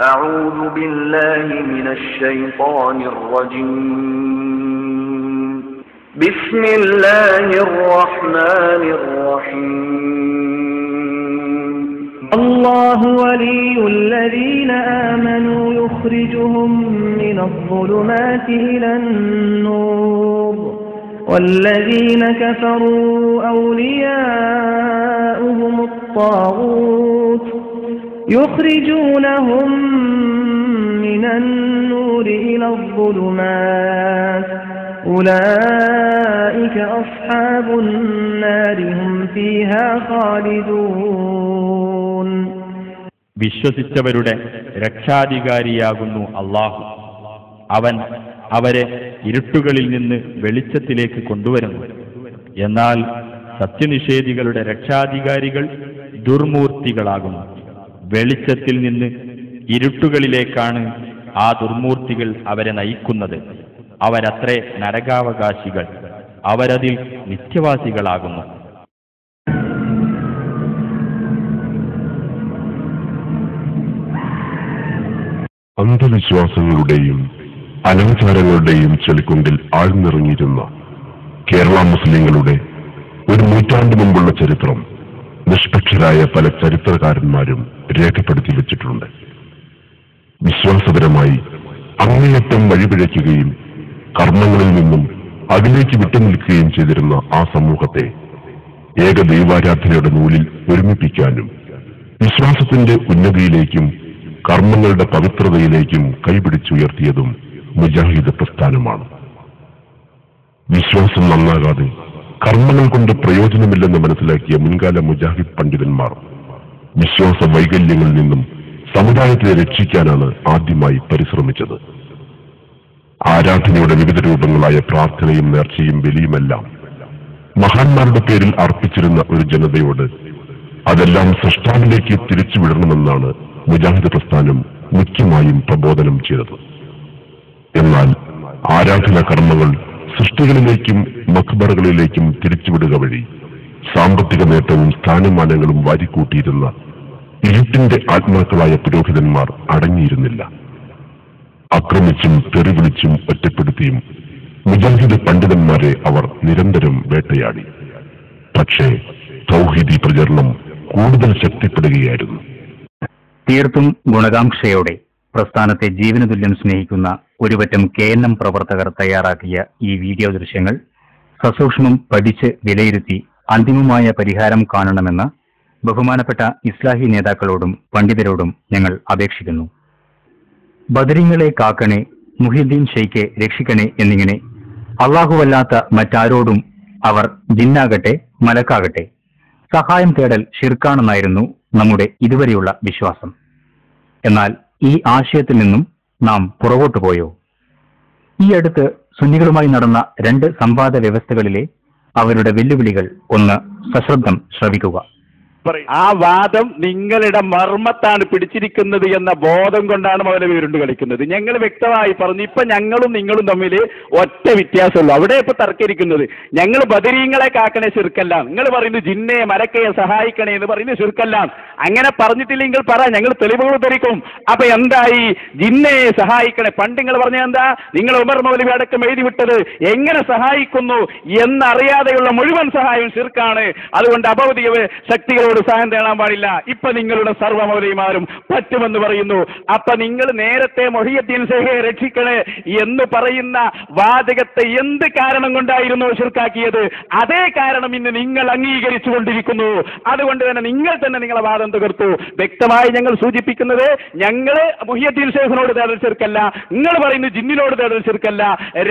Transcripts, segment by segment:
أعوذ بالله من الشيطان الرجيم بسم الله الرحمن الرحيم الله ولي الذين آمنوا يخرجهم من الظلمات إلى النور والذين كفروا أولياؤهم الطاغوت يخرجونهم من النور إلى الظلمات أولئك أصحاب النار هم فيها خالدون. വിശ്വസിച്ചവരുടെ രക്ഷാധികാരിയാകുന്നു അല്ലാഹു. അവൻ അവരെ ഇരുട്ടുകളിൽ നിന്ന് വെളിച്ചത്തിലേക്ക് കൊണ്ടുവരുന്നു. എന്നാൽ സത്യനിഷേധികളുടെ രക്ഷാധികാരികൾ ദുർമൂർത്തികളാകുന്നു. വെളിച്ചത്തിൽ നിന്ന് ഇരുട്ടുകളിലേക്കാണ് ആ ദുർമൂർത്തികൾ അവരെ നയിക്കുന്നത്. അവരത്രേ നരകാവകാശികൾ, അവരതിൽ നിത്യവാസികളാകുന്നു. അന്ധവിശ്വാസങ്ങളുടെയും അനാചാരങ്ങളുടെയും ചെളിക്കുണ്ടിൽ ആഴ്ന്നിറങ്ങിയിരുന്ന കേരള മുസ്ലിങ്ങളുടെ ഒരു നൂറ്റാണ്ടു മുമ്പുള്ള ചരിത്രം നിഷ്പക്ഷരായ പല ചരിത്രകാരന്മാരും രേഖപ്പെടുത്തി വച്ചിട്ടുണ്ട്. വിശ്വാസപരമായി അങ്ങേയറ്റം വഴിപിഴയ്ക്കുകയും കർമ്മങ്ങളിൽ നിന്നും അതിലേക്ക് വിട്ടുനിൽക്കുകയും ചെയ്തിരുന്ന ആ സമൂഹത്തെ ഏകദൈവാരാധനയുടെ നൂലിൽ ഒരുമിപ്പിക്കാനും വിശ്വാസത്തിന്റെ ഉന്നതിയിലേക്കും കർമ്മങ്ങളുടെ പവിത്രതയിലേക്കും കൈപിടിച്ചുയർത്തിയതും മുജാഹിദ് പ്രസ്ഥാനമാണ്. വിശ്വാസം നന്നാകാതെ കർമ്മങ്ങൾ കൊണ്ട് പ്രയോജനമില്ലെന്ന് മനസ്സിലാക്കിയ മുൻകാല മുജാഹിദ് പണ്ഡിതന്മാർ വിശ്വാസ വൈകല്യങ്ങളിൽ നിന്നും സമുദായത്തെ രക്ഷിക്കാനാണ് ആദ്യമായി പരിശ്രമിച്ചത്. ആരാധനയുടെ വിവിധ രൂപങ്ങളായ പ്രാർത്ഥനയും നേർച്ചയും ബലിയുമെല്ലാം മഹാന്മാരുടെ പേരിൽ അർപ്പിച്ചിരുന്ന ഒരു ജനതയോട് അതെല്ലാം സൃഷ്ടാവിലേക്ക് തിരിച്ചുവിടണമെന്നാണ് മുജാഹിദ് പ്രസ്ഥാനം മുഖ്യമായും പ്രബോധനം ചെയ്തത്. എന്നാൽ ആരാധനാ കർമ്മങ്ങൾ സൃഷ്ടികളിലേക്കും മഖ്ബറകളിലേക്കും തിരിച്ചുവിടുക വഴി സാമ്പത്തിക നേട്ടവും സ്ഥാനമാനങ്ങളും വാരിക്കൂട്ടിയിരുന്ന ഇരുട്ടിന്റെ ആത്മാക്കളായ പുരോഹിതന്മാർ അടങ്ങിയിരുന്നില്ല. ആക്രമിച്ചും തെറിവിളിച്ചും ഒറ്റപ്പെടുത്തിയും മുജാഹിദ് പണ്ഡിതന്മാരെ അവർ നിരന്തരം വേട്ടയാടി. പക്ഷേ തൗഹീദി പ്രചരണം കൂടുതൽ ശക്തിപ്പെടുകയായിരുന്നു. തീർത്തും ഗുണകാംക്ഷയോടെ പ്രസ്ഥാനത്തെ ജീവനതുല്യം സ്നേഹിക്കുന്ന ഒരുപറ്റം KNM പ്രവർത്തകർ തയ്യാറാക്കിയ ഈ വീഡിയോ ദൃശ്യങ്ങൾ സസൂക്ഷ്മം പഠിച്ച് വിലയിരുത്തി അന്തിമമായ പരിഹാരം കാണണമെന്ന് ബഹുമാനപ്പെട്ട ഇസ്ലാഹി നേതാക്കളോടും പണ്ഡിതരോടും ഞങ്ങൾ അപേക്ഷിക്കുന്നു. ബദരീങ്ങളെ കാക്കണേ, മുഹിദ്ദീൻ ഷെയ്ഖെ രക്ഷിക്കണേ എന്നിങ്ങനെ അള്ളാഹുവല്ലാത്ത മറ്റാരോടും അവർ ജിന്നാകട്ടെ മലക്കാകട്ടെ സഹായം തേടൽ ഷിർക്കാണെന്നായിരുന്നു നമ്മുടെ ഇതുവരെയുള്ള വിശ്വാസം. എന്നാൽ ഈ ആശയത്തിൽ നിന്നും നാം പുറകോട്ടു പോയോ? ഈ അടുത്ത് സുന്നികളുമായി നടന്ന 2 സംവാദ വ്യവസ്ഥകളിലെ അവരുടെ വെല്ലുവിളികൾ ഒന്ന് സശ്രദ്ധം ശ്രവിക്കുക. ആ വാദം നിങ്ങളുടെ മർമ്മത്താണ് പിടിച്ചിരിക്കുന്നത് എന്ന ബോധം കൊണ്ടാണ് മൗലവി ഉരുണ്ട് കളിക്കുന്നത്. ഞങ്ങൾ വ്യക്തമായി പറഞ്ഞു, ഇപ്പൊ ഞങ്ങളും നിങ്ങളും തമ്മിൽ ഒറ്റ വ്യത്യാസമുള്ളൂ. അവിടെ ഇപ്പൊ തർക്കിരിക്കുന്നത് ഞങ്ങൾ ബദരീങ്ങളെ കാക്കണേ ശിർക്കല്ല, നിങ്ങൾ പറയുന്നു ജിന്നെ മലക്കയെ സഹായിക്കണേ എന്ന് പറയുന്നത് ശിർക്കല്ല. അങ്ങനെ പറഞ്ഞിട്ടില്ലെങ്കിൽ പറ, ഞങ്ങൾ തെളിവുകൾ ധരിക്കും. അപ്പൊ എന്തായി? ജിന്നയെ സഹായിക്കണേ. പണ്ട് നിങ്ങൾ പറഞ്ഞ എന്താ? നിങ്ങൾ ഉമർ മൗലവി അടക്കം എഴുതി വിട്ടത് എങ്ങനെ സഹായിക്കുന്നു എന്നറിയാതെയുള്ള മുഴുവൻ സഹായവും ശിർക്കാണ്. അതുകൊണ്ട് അഭൗതിക ശക്തികൾ സഹായം തേടാൻ പാടില്ല. ഇപ്പൊ നിങ്ങളുടെ സർവ്വ മൗലവിമാരും പറ്റുമെന്ന് പറയുന്നു. അപ്പൊ നിങ്ങൾ നേരത്തെ മുഹിയുദ്ദീൻ ഷെയ്ഖെ രക്ഷിക്കണേ എന്ന് പറയുന്ന വാചകത്തെ എന്ത് കാരണം കൊണ്ടായിരുന്നു ശിർക്കാക്കിയത്? അതേ കാരണം ഇന്ന് നിങ്ങൾ അംഗീകരിച്ചു കൊണ്ടിരിക്കുന്നു. അതുകൊണ്ട് തന്നെ നിങ്ങൾ തന്നെ നിങ്ങളെ വാദം തകർത്തു. വ്യക്തമായി ഞങ്ങൾ സൂചിപ്പിക്കുന്നത്, ഞങ്ങള് മുഹിയുദ്ദീൻ ഷെയ്ഖിനോട് തേടൽ ശിർക്കല്ല, നിങ്ങൾ പറയുന്നു ജിന്നിനോട് തേടൽ ശിർക്കല്ല.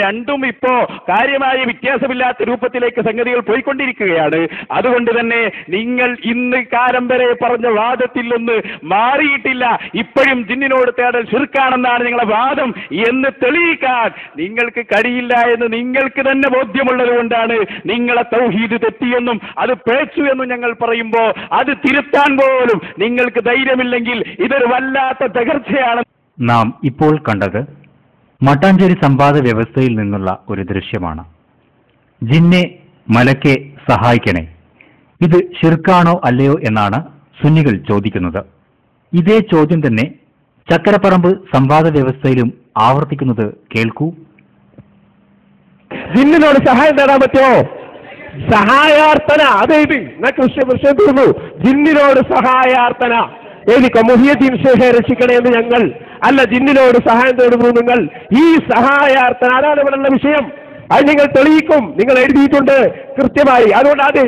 രണ്ടും ഇപ്പോ കാര്യമായ വ്യത്യാസമില്ലാത്ത രൂപത്തിലേക്ക് സംഗതികൾ പോയിക്കൊണ്ടിരിക്കുകയാണ്. അതുകൊണ്ട് തന്നെ നിങ്ങൾ ഇന്ന് കാലം വരെ പറഞ്ഞ വാദത്തിൽ നിന്ന് മാറിയിട്ടില്ല. ഇപ്പോഴും ജിന്നിനോട് തേടൽ ശിർക്കാണെന്നാണ് നിങ്ങളെ വാദം എന്ന് തെളിയിക്കാൻ നിങ്ങൾക്ക് കഴിയില്ല എന്ന് നിങ്ങൾക്ക് തന്നെ ബോധ്യമുള്ളത് കൊണ്ടാണ് നിങ്ങളെ തൗഹീദ് തെറ്റിയെന്നും അത് പേച്ചു എന്നും ഞങ്ങൾ പറയുമ്പോൾ അത് തിരുത്താൻ പോലും നിങ്ങൾക്ക് ധൈര്യമില്ലെങ്കിൽ ഇതൊരു വല്ലാത്ത തകർച്ചയാണ്. നാം ഇപ്പോൾ കണ്ടത് മട്ടാഞ്ചേരി സംവാദ വ്യവസ്ഥയിൽ നിന്നുള്ള ഒരു ദൃശ്യമാണ്. ജിന്നെ മലക്കെ സഹായിക്കണേ, ഇത് ശിർക്കാണോ അല്ലയോ എന്നാണ് സുന്നികൾ ചോദിക്കുന്നത്. ഇതേ ചോദ്യം തന്നെ ചക്കരപ്പറമ്പ് സംവാദ വ്യവസ്ഥയിലും ആവർത്തിക്കുന്നത് കേൾക്കൂ. ജിന്നിനോട് സഹായം തേടാൻ പറ്റുമോ? സഹായാർത്ഥന അതെഴുതി വിഷയം തീർന്നു. ജിന്നിനോട് സഹായാർത്ഥന എഴുതിക്കോ. മുഹിയുദ്ദീൻ ഷേഖെ രക്ഷിക്കണേ എന്ന് ഞങ്ങൾ അല്ല, ജിന്നിനോട് സഹായം തേടുന്നു നിങ്ങൾ. ഈ സഹായാർത്ഥന അതാണ് ഇവിടെയുള്ള വിഷയം. അത് നിങ്ങൾ തെളിയിക്കും, നിങ്ങൾ എഴുതിയിട്ടുണ്ട് കൃത്യമായി. അതുകൊണ്ട് അത്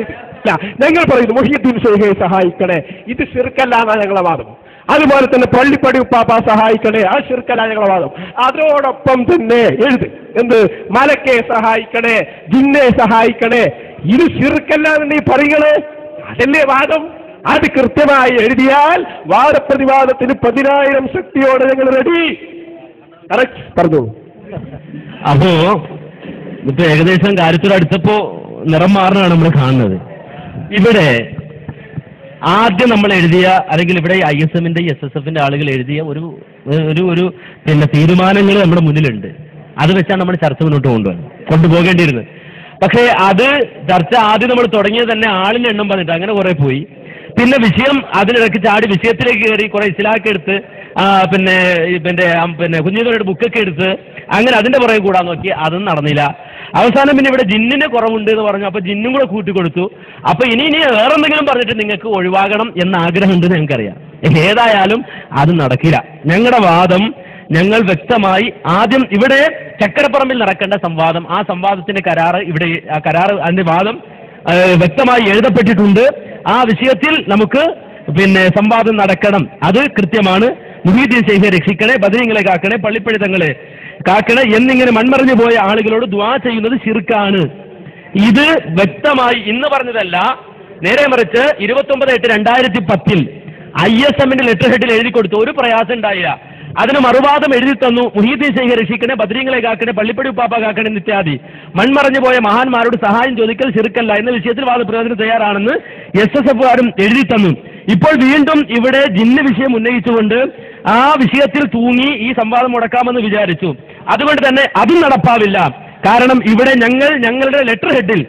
ഞങ്ങൾ പറയുന്നു മുഹിയുദ്ദീൻ ഷേഖെ സഹായിക്കണേ, ഇത് ശിർക്കല്ല എന്നാണ് ഞങ്ങളെ വാദം. അതുപോലെ തന്നെ പള്ളിപ്പടി ഉപ്പാപ്പ സഹായിക്കണേ, ആ ശിർക്കല്ല ഞങ്ങളെ വാദം. അതോടൊപ്പം തന്നെ എഴുത് എന്ത് മലക്കെ സഹായിക്കണേ, ജിന്നെ സഹായിക്കണേ, ഇത് ശിർക്കല്ല എന്ന് നീ പറയണേ, അതല്ലേ വാദം. അത് കൃത്യമായി എഴുതിയാൽ വാദപ്രതിവാദത്തിന് 10,000 ശക്തിയോടെ ഞങ്ങൾ റെഡി. കറക്റ്റ് പറഞ്ഞു. അപ്പോ ഇപ്പൊ ഏകദേശം കാര്യത്തിലടുത്തപ്പോ നിറം മാറുന്നതാണ് നമ്മൾ കാണുന്നത്. ഇവിടെ ആദ്യം നമ്മൾ എഴുതിയ അല്ലെങ്കിൽ ഇവിടെ ISMന്റെ SSFന്റെ ആളുകൾ എഴുതിയ ഒരു പിന്നെ തീരുമാനങ്ങൾ നമ്മുടെ മുന്നിലുണ്ട്. അത് വെച്ചാണ് നമ്മൾ ചർച്ച മുന്നോട്ട് കൊണ്ടുപോകേണ്ടിയിരുന്നത്. പക്ഷേ അത് ചർച്ച ആദ്യം നമ്മൾ തുടങ്ങിയത് തന്നെ ആളിന്റെ എണ്ണം പറഞ്ഞിട്ട് അങ്ങനെ കുറെ പോയി. പിന്നെ വിഷയം അതിനിടയ്ക്ക് ചാടി വിഷയത്തിലേക്ക് കയറി കുറെ ഇസ്ലാമൊക്കെ എടുത്ത് പിന്നെ കുഞ്ഞുങ്ങളുടെ ബുക്കൊക്കെ എടുത്ത് അങ്ങനെ അതിന്റെ പുറകെ കൂടാൻ നോക്കി, അതൊന്നും നടന്നില്ല. അവസാനം പിന്നെ ഇവിടെ ജിന്നിന് കുറവുണ്ട് എന്ന് പറഞ്ഞു. അപ്പൊ ജിന്നും കൂടെ കൂട്ടിക്കൊടുത്തു. അപ്പൊ ഇനി വേറെ എന്തെങ്കിലും പറഞ്ഞിട്ട് നിങ്ങൾക്ക് ഒഴിവാകണം എന്ന ആഗ്രഹം ഉണ്ടെന്ന് ഞങ്ങൾക്കറിയാം. ഏതായാലും അത് നടക്കില്ല. ഞങ്ങളുടെ വാദം ഞങ്ങൾ വ്യക്തമായി ആദ്യം ഇവിടെ ചക്കരപ്പറമ്പിൽ നടക്കേണ്ട സംവാദം, ആ സംവാദത്തിന്റെ കരാറ് ഇവിടെ ആ കരാറ് അതിന്റെ വാദം വ്യക്തമായി എഴുതപ്പെട്ടിട്ടുണ്ട്. ആ വിഷയത്തിൽ നമുക്ക് പിന്നെ സംവാദം നടക്കണം. അത് കൃത്യമാണ്. മുഹീദ്ദീൻ ഷെയ്ഖെ രക്ഷിക്കണേ, ബദരീങ്ങളെ കാക്കണേ, പള്ളിപ്പഴുതങ്ങളെ കാക്കണേ എന്നിങ്ങനെ മൺമറിഞ്ഞു പോയ ആളുകളോട് ദുആ ചെയ്യുന്നത് ശിർക്കാണ്. ഇത് വ്യക്തമായി ഇന്ന് പറഞ്ഞതല്ല, നേരെ മറിച്ച് 29/8/2010 ISMന്റെ ലെറ്റർ ഹെഡിൽ എഴുതി കൊടുത്തു. ഒരു പ്രയാസം ഉണ്ടായില്ല. അതിന് മറുവാദം എഴുതി തന്നു. മുഹീദ്ദീൻ ഷെയ്ഖെ രക്ഷിക്കണേ, ബദരീങ്ങളെ കാക്കണേ, പള്ളിപ്പടി ഉപ്പാപ്പ കാക്കണേ ഇത്യാദി മൺമറഞ്ഞു പോയ മഹാന്മാരോട് സഹായം ചോദിക്കൽ ശിർക്കല്ല എന്ന വിഷയത്തിൽ വാദപ്രതിവാദത്തിന് തയ്യാറാണെന്ന് SSFകാരും എഴുതി തന്നു. ഇപ്പോൾ വീണ്ടും ഇവിടെ ജിന്ന് വിഷയം ഉന്നയിച്ചുകൊണ്ട് ആ വിഷയത്തിൽ തൂങ്ങി ഈ സംവാദം മുടക്കാമെന്ന് വിചാരിച്ചു. അതുകൊണ്ട് തന്നെ അതും നടപ്പാവില്ല. കാരണം ഇവിടെ ഞങ്ങളുടെ ലെറ്റർ ഹെഡിൽ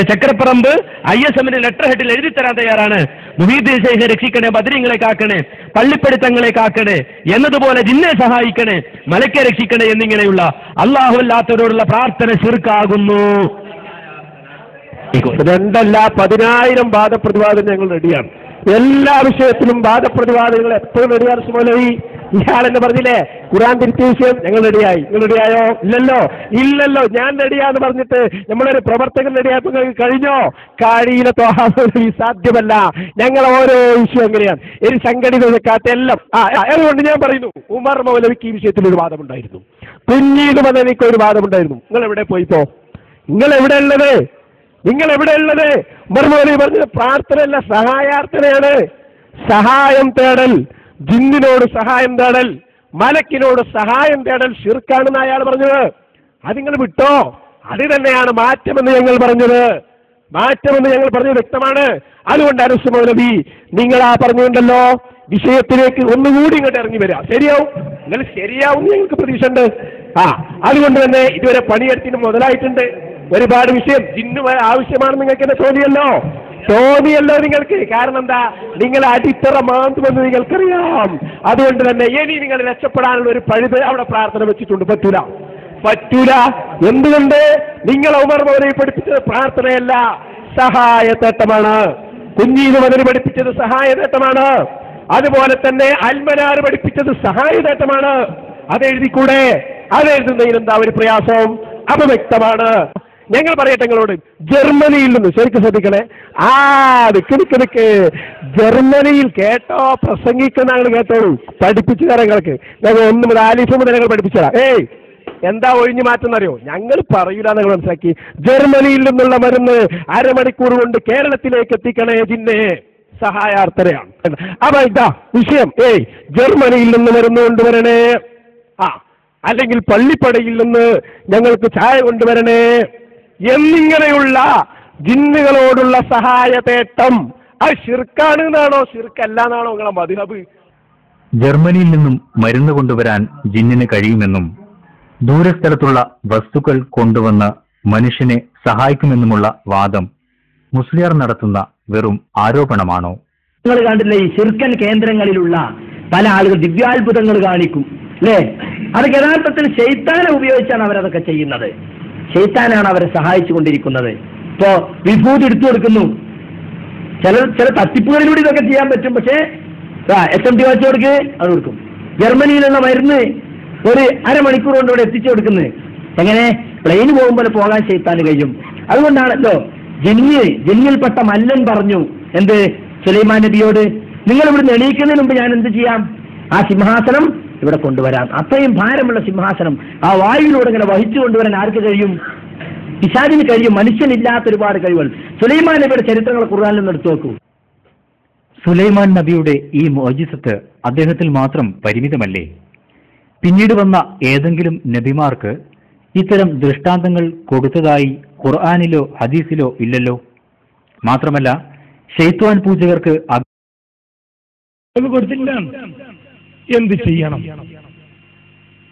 ചക്കരപ്പറമ്പ് ISMന്റെ ലെറ്റർ ഹെഡിൽ എഴുതി തരാൻ തയ്യാറാണ്. മുഹീദ്ദീൻ ഷെയ്ഖെ രക്ഷിക്കണേ, ബദരീങ്ങളെ കാക്കണേ, പള്ളിപ്പടിത്തങ്ങളെ കാക്കണേ, എന്നതുപോലെ ജിന്നെ സഹായിക്കണേ, മലക്കെ രക്ഷിക്കണേ എന്നിങ്ങനെയുള്ള അല്ലാഹു അല്ലാത്തവരോടുള്ള പ്രാർത്ഥന ശിർക്കാകുന്നു. 2 10,000 വാദപ്രതിവാദം ഞങ്ങൾ റെഡിയാണ്. എല്ലാ വിഷയത്തിലും വാദപ്രതിവാദങ്ങൾ എപ്പോഴും റെഡിയാണ്. സുമലവി ഇയാളെന്ന് പറഞ്ഞില്ലേ ഖുർആൻ തിരുത്തിയ വിഷയം ഞങ്ങൾ റെഡിയായി. നിങ്ങൾ റെഡിയായോ? ഇല്ലല്ലോ. ഞാൻ റെഡിയാന്ന് പറഞ്ഞിട്ട് നമ്മളൊരു പ്രവർത്തകൻ റെഡിയായപ്പോൾ നിങ്ങൾക്ക് കഴിഞ്ഞോ? കഴിയില്ല. സാധ്യമല്ല. ഞങ്ങൾ ഓരോ വിഷയം എങ്ങനെയാണ് ഒരു സംഘടിതക്കാത്ത എല്ലാം. അതുകൊണ്ട് ഞാൻ പറയുന്നു, ഉമർ മൗലവിക്ക് ഈ വിഷയത്തിൽ ഒരു വാദമുണ്ടായിരുന്നു, കുഞ്ഞീദ് മദനിക്ക് ഒരു വാദമുണ്ടായിരുന്നു. നിങ്ങൾ എവിടെ പോയിപ്പോ? നിങ്ങൾ എവിടെ ഉള്ളത്? ഉമർ മൗലവി പറഞ്ഞത് പ്രാർത്ഥനയല്ല, സഹായാർത്ഥനയാണ്. സഹായം തേടൽ, ജിന്നിനോട് സഹായം തേടൽ, മലക്കിനോട് സഹായം തേടൽ ശിർക്കാണെന്ന് അയാൾ പറഞ്ഞത്. അത് നിങ്ങൾ വിട്ടോ? അത് തന്നെയാണ് മാറ്റമെന്ന് ഞങ്ങൾ പറഞ്ഞത്. വ്യക്തമാണ്. അതുകൊണ്ട് അനസ് മൗലവി നിങ്ങൾ ആ പറഞ്ഞുകൊണ്ടല്ലോ വിഷയത്തിലേക്ക് ഒന്നുകൂടി ഇങ്ങോട്ട് ഇറങ്ങി വരിക. ശരിയാവും ഞങ്ങൾക്ക് പ്രതീക്ഷ ഉണ്ട്. അതുകൊണ്ട് തന്നെ ഇതുവരെ പണിയെടുത്തിന് മുതലായിട്ടുണ്ട്. ഒരുപാട് വിഷയം ജിന്നു ആവശ്യമാണെന്ന് നിങ്ങൾക്ക് എന്നെ തോന്നിയല്ലോ നിങ്ങൾക്ക്. കാരണം എന്താ? നിങ്ങൾ അടിത്തറ മാന്തുമെന്ന് നിങ്ങൾക്കറിയാം. അതുകൊണ്ട് തന്നെ ഇനി നിങ്ങൾ രക്ഷപ്പെടാനുള്ള ഒരു പഴുത് അവിടെ പ്രാർത്ഥന വെച്ചിട്ടുണ്ട്. പറ്റൂല. എന്തുകൊണ്ട്? നിങ്ങൾ ഉമർ മൗലവി പഠിപ്പിച്ചത് പ്രാർത്ഥനയല്ല, സഹായത്തേട്ടമാണ്. കുഞ്ഞീദ് മദനി പഠിപ്പിച്ചത് സഹായത്തേട്ടമാണ്. അതുപോലെ തന്നെ അൽമനാർ പഠിപ്പിച്ചത് സഹായത്തേട്ടമാണ്. അതെഴുതിക്കൂടെ? അതെഴുതുന്നതിൽ എന്താ ഒരു പ്രയാസം? അപ്പൊ വ്യക്തമാണ്. ഞങ്ങൾ പറയട്ടെ നിങ്ങളോട്, ജർമ്മനിയിൽ നിന്ന് ശരിക്കും ശ്രദ്ധിക്കണേ. നിക്ക് ജർമ്മനിയിൽ കേട്ടോ പ്രസംഗിക്കുന്ന ഞങ്ങൾ കേട്ടോളൂ. പഠിപ്പിച്ചു തരാം നിങ്ങൾക്ക്. ഞങ്ങൾ 1 മുതൽ ആലിഫ് മുതൽ ഞങ്ങൾ പഠിപ്പിച്ചു തരാം. എന്താ ഒഴിഞ്ഞു മാറ്റുന്നറിയോ? ഞങ്ങൾ പറയൂല. നിങ്ങൾ മനസ്സിലാക്കി. ജർമ്മനിയിൽ നിന്നുള്ള മരുന്ന് അരമണിക്കൂർ കൊണ്ട് കേരളത്തിലേക്ക് എത്തിക്കണേ, ജിന്നെ സഹായാർത്ഥനയാണ്. അപ്പൊ ഇതാ വിഷയം. ജർമ്മനിയിൽ നിന്ന് മരുന്ന് കൊണ്ടുവരണേ, അല്ലെങ്കിൽ പള്ളിപ്പടയിൽ നിന്ന് ഞങ്ങൾക്ക് ചായ കൊണ്ടുവരണേ എന്നിങ്ങനെയുള്ള ജിന്നുകളോടുള്ള സഹായതേട്ടം അത് ശിർക്കാണ് എന്നാണോ ശിർക്കല്ല എന്നാണോ നിങ്ങളെ മദ്ഹബ്? ജർമ്മനിയിൽ നിന്നും മരുന്ന് കൊണ്ടുവരാൻ ജിന്നിന് കഴിയുമെന്നും ദൂരസ്ഥലത്തുള്ള വസ്തുക്കൾ കൊണ്ടുവന്ന് മനുഷ്യനെ സഹായിക്കുമെന്നുമുള്ള വാദം മുസ്ലിയാർ നടത്തുന്ന വെറും ആരോപണമാണോ? നിങ്ങൾ കണ്ടില്ലേ ഈ ശിർക്കൻ കേന്ദ്രങ്ങളിലുള്ള പല ആളുകൾ ദിവ്യാത്ഭുതങ്ങൾ കാണിക്കും, അല്ലേ? അതൊക്കെ യഥാർത്ഥത്തിൽ ശൈത്താനെ ഉപയോഗിച്ചാണ് അവരതൊക്കെ ചെയ്യുന്നത്. ശൈത്താനാണ് അവരെ സഹായിച്ചുകൊണ്ടിരിക്കുന്നത്. ഇപ്പോ വിഭൂതി എടുത്തു കൊടുക്കുന്നു, ചില തട്ടിപ്പുകളിലൂടെ ഇതൊക്കെ ചെയ്യാൻ പറ്റും. പക്ഷേ SMT വാച്ച് കൊടുക്ക്, അത് കൊടുക്കും. ജർമ്മനിയിലുള്ള മരുന്ന് ഒരു അരമണിക്കൂർ കൊണ്ട് ഇവിടെ എത്തിച്ചു കൊടുക്കുന്നത്. എങ്ങനെ? പ്ലെയിന് പോകുമ്പോൾ പോകാൻ ശൈത്താന് കഴിയും. അതുകൊണ്ടാണല്ലോ ജിന്നിൽപ്പെട്ട മല്ലൻ പറഞ്ഞു എന്ത് സുലൈമാൻ നബിയോട്, നിങ്ങൾ ഇവിടുന്ന് എണീക്കുന്നതിന് മുമ്പ് ഞാൻ എന്ത് ചെയ്യാം? ആ സിംഹാസനം ഇവിടെ കൊണ്ടുവരാം. അത്രയും ഭാരമുള്ള സിംഹാസനം ആ വായുവിലൂടെ ഇങ്ങനെ വഹിച്ചു കൊണ്ടുവരാൻ ആർക്ക് കഴിയും? പിശാചിന് കഴിയും. മനുഷ്യനില്ലാത്ത ഒരുപാട് കഴിവുകൾ. സുലൈമാൻ നബിയുടെ ചരിത്രങ്ങൾ ഖുർആനിൽ നിന്ന് എടുത്തു നോക്കൂ. സുലൈമാൻ നബിയുടെ ഈ മുഅ്ജിസത്ത് അദ്ദേഹത്തിൽ മാത്രം പരിമിതമല്ലേ? പിന്നീട് വന്ന ഏതെങ്കിലും നബിമാർക്ക് ഇത്തരം ദൃഷ്ടാന്തങ്ങൾ കൊടുത്തതായി ഖുർആനിലോ ഹദീസിലോ ഇല്ലല്ലോ. മാത്രമല്ല ശൈത്വാൻ പൂജകർക്ക് കൊടുത്തില്ല. എന്ത് ചെയ്യണം?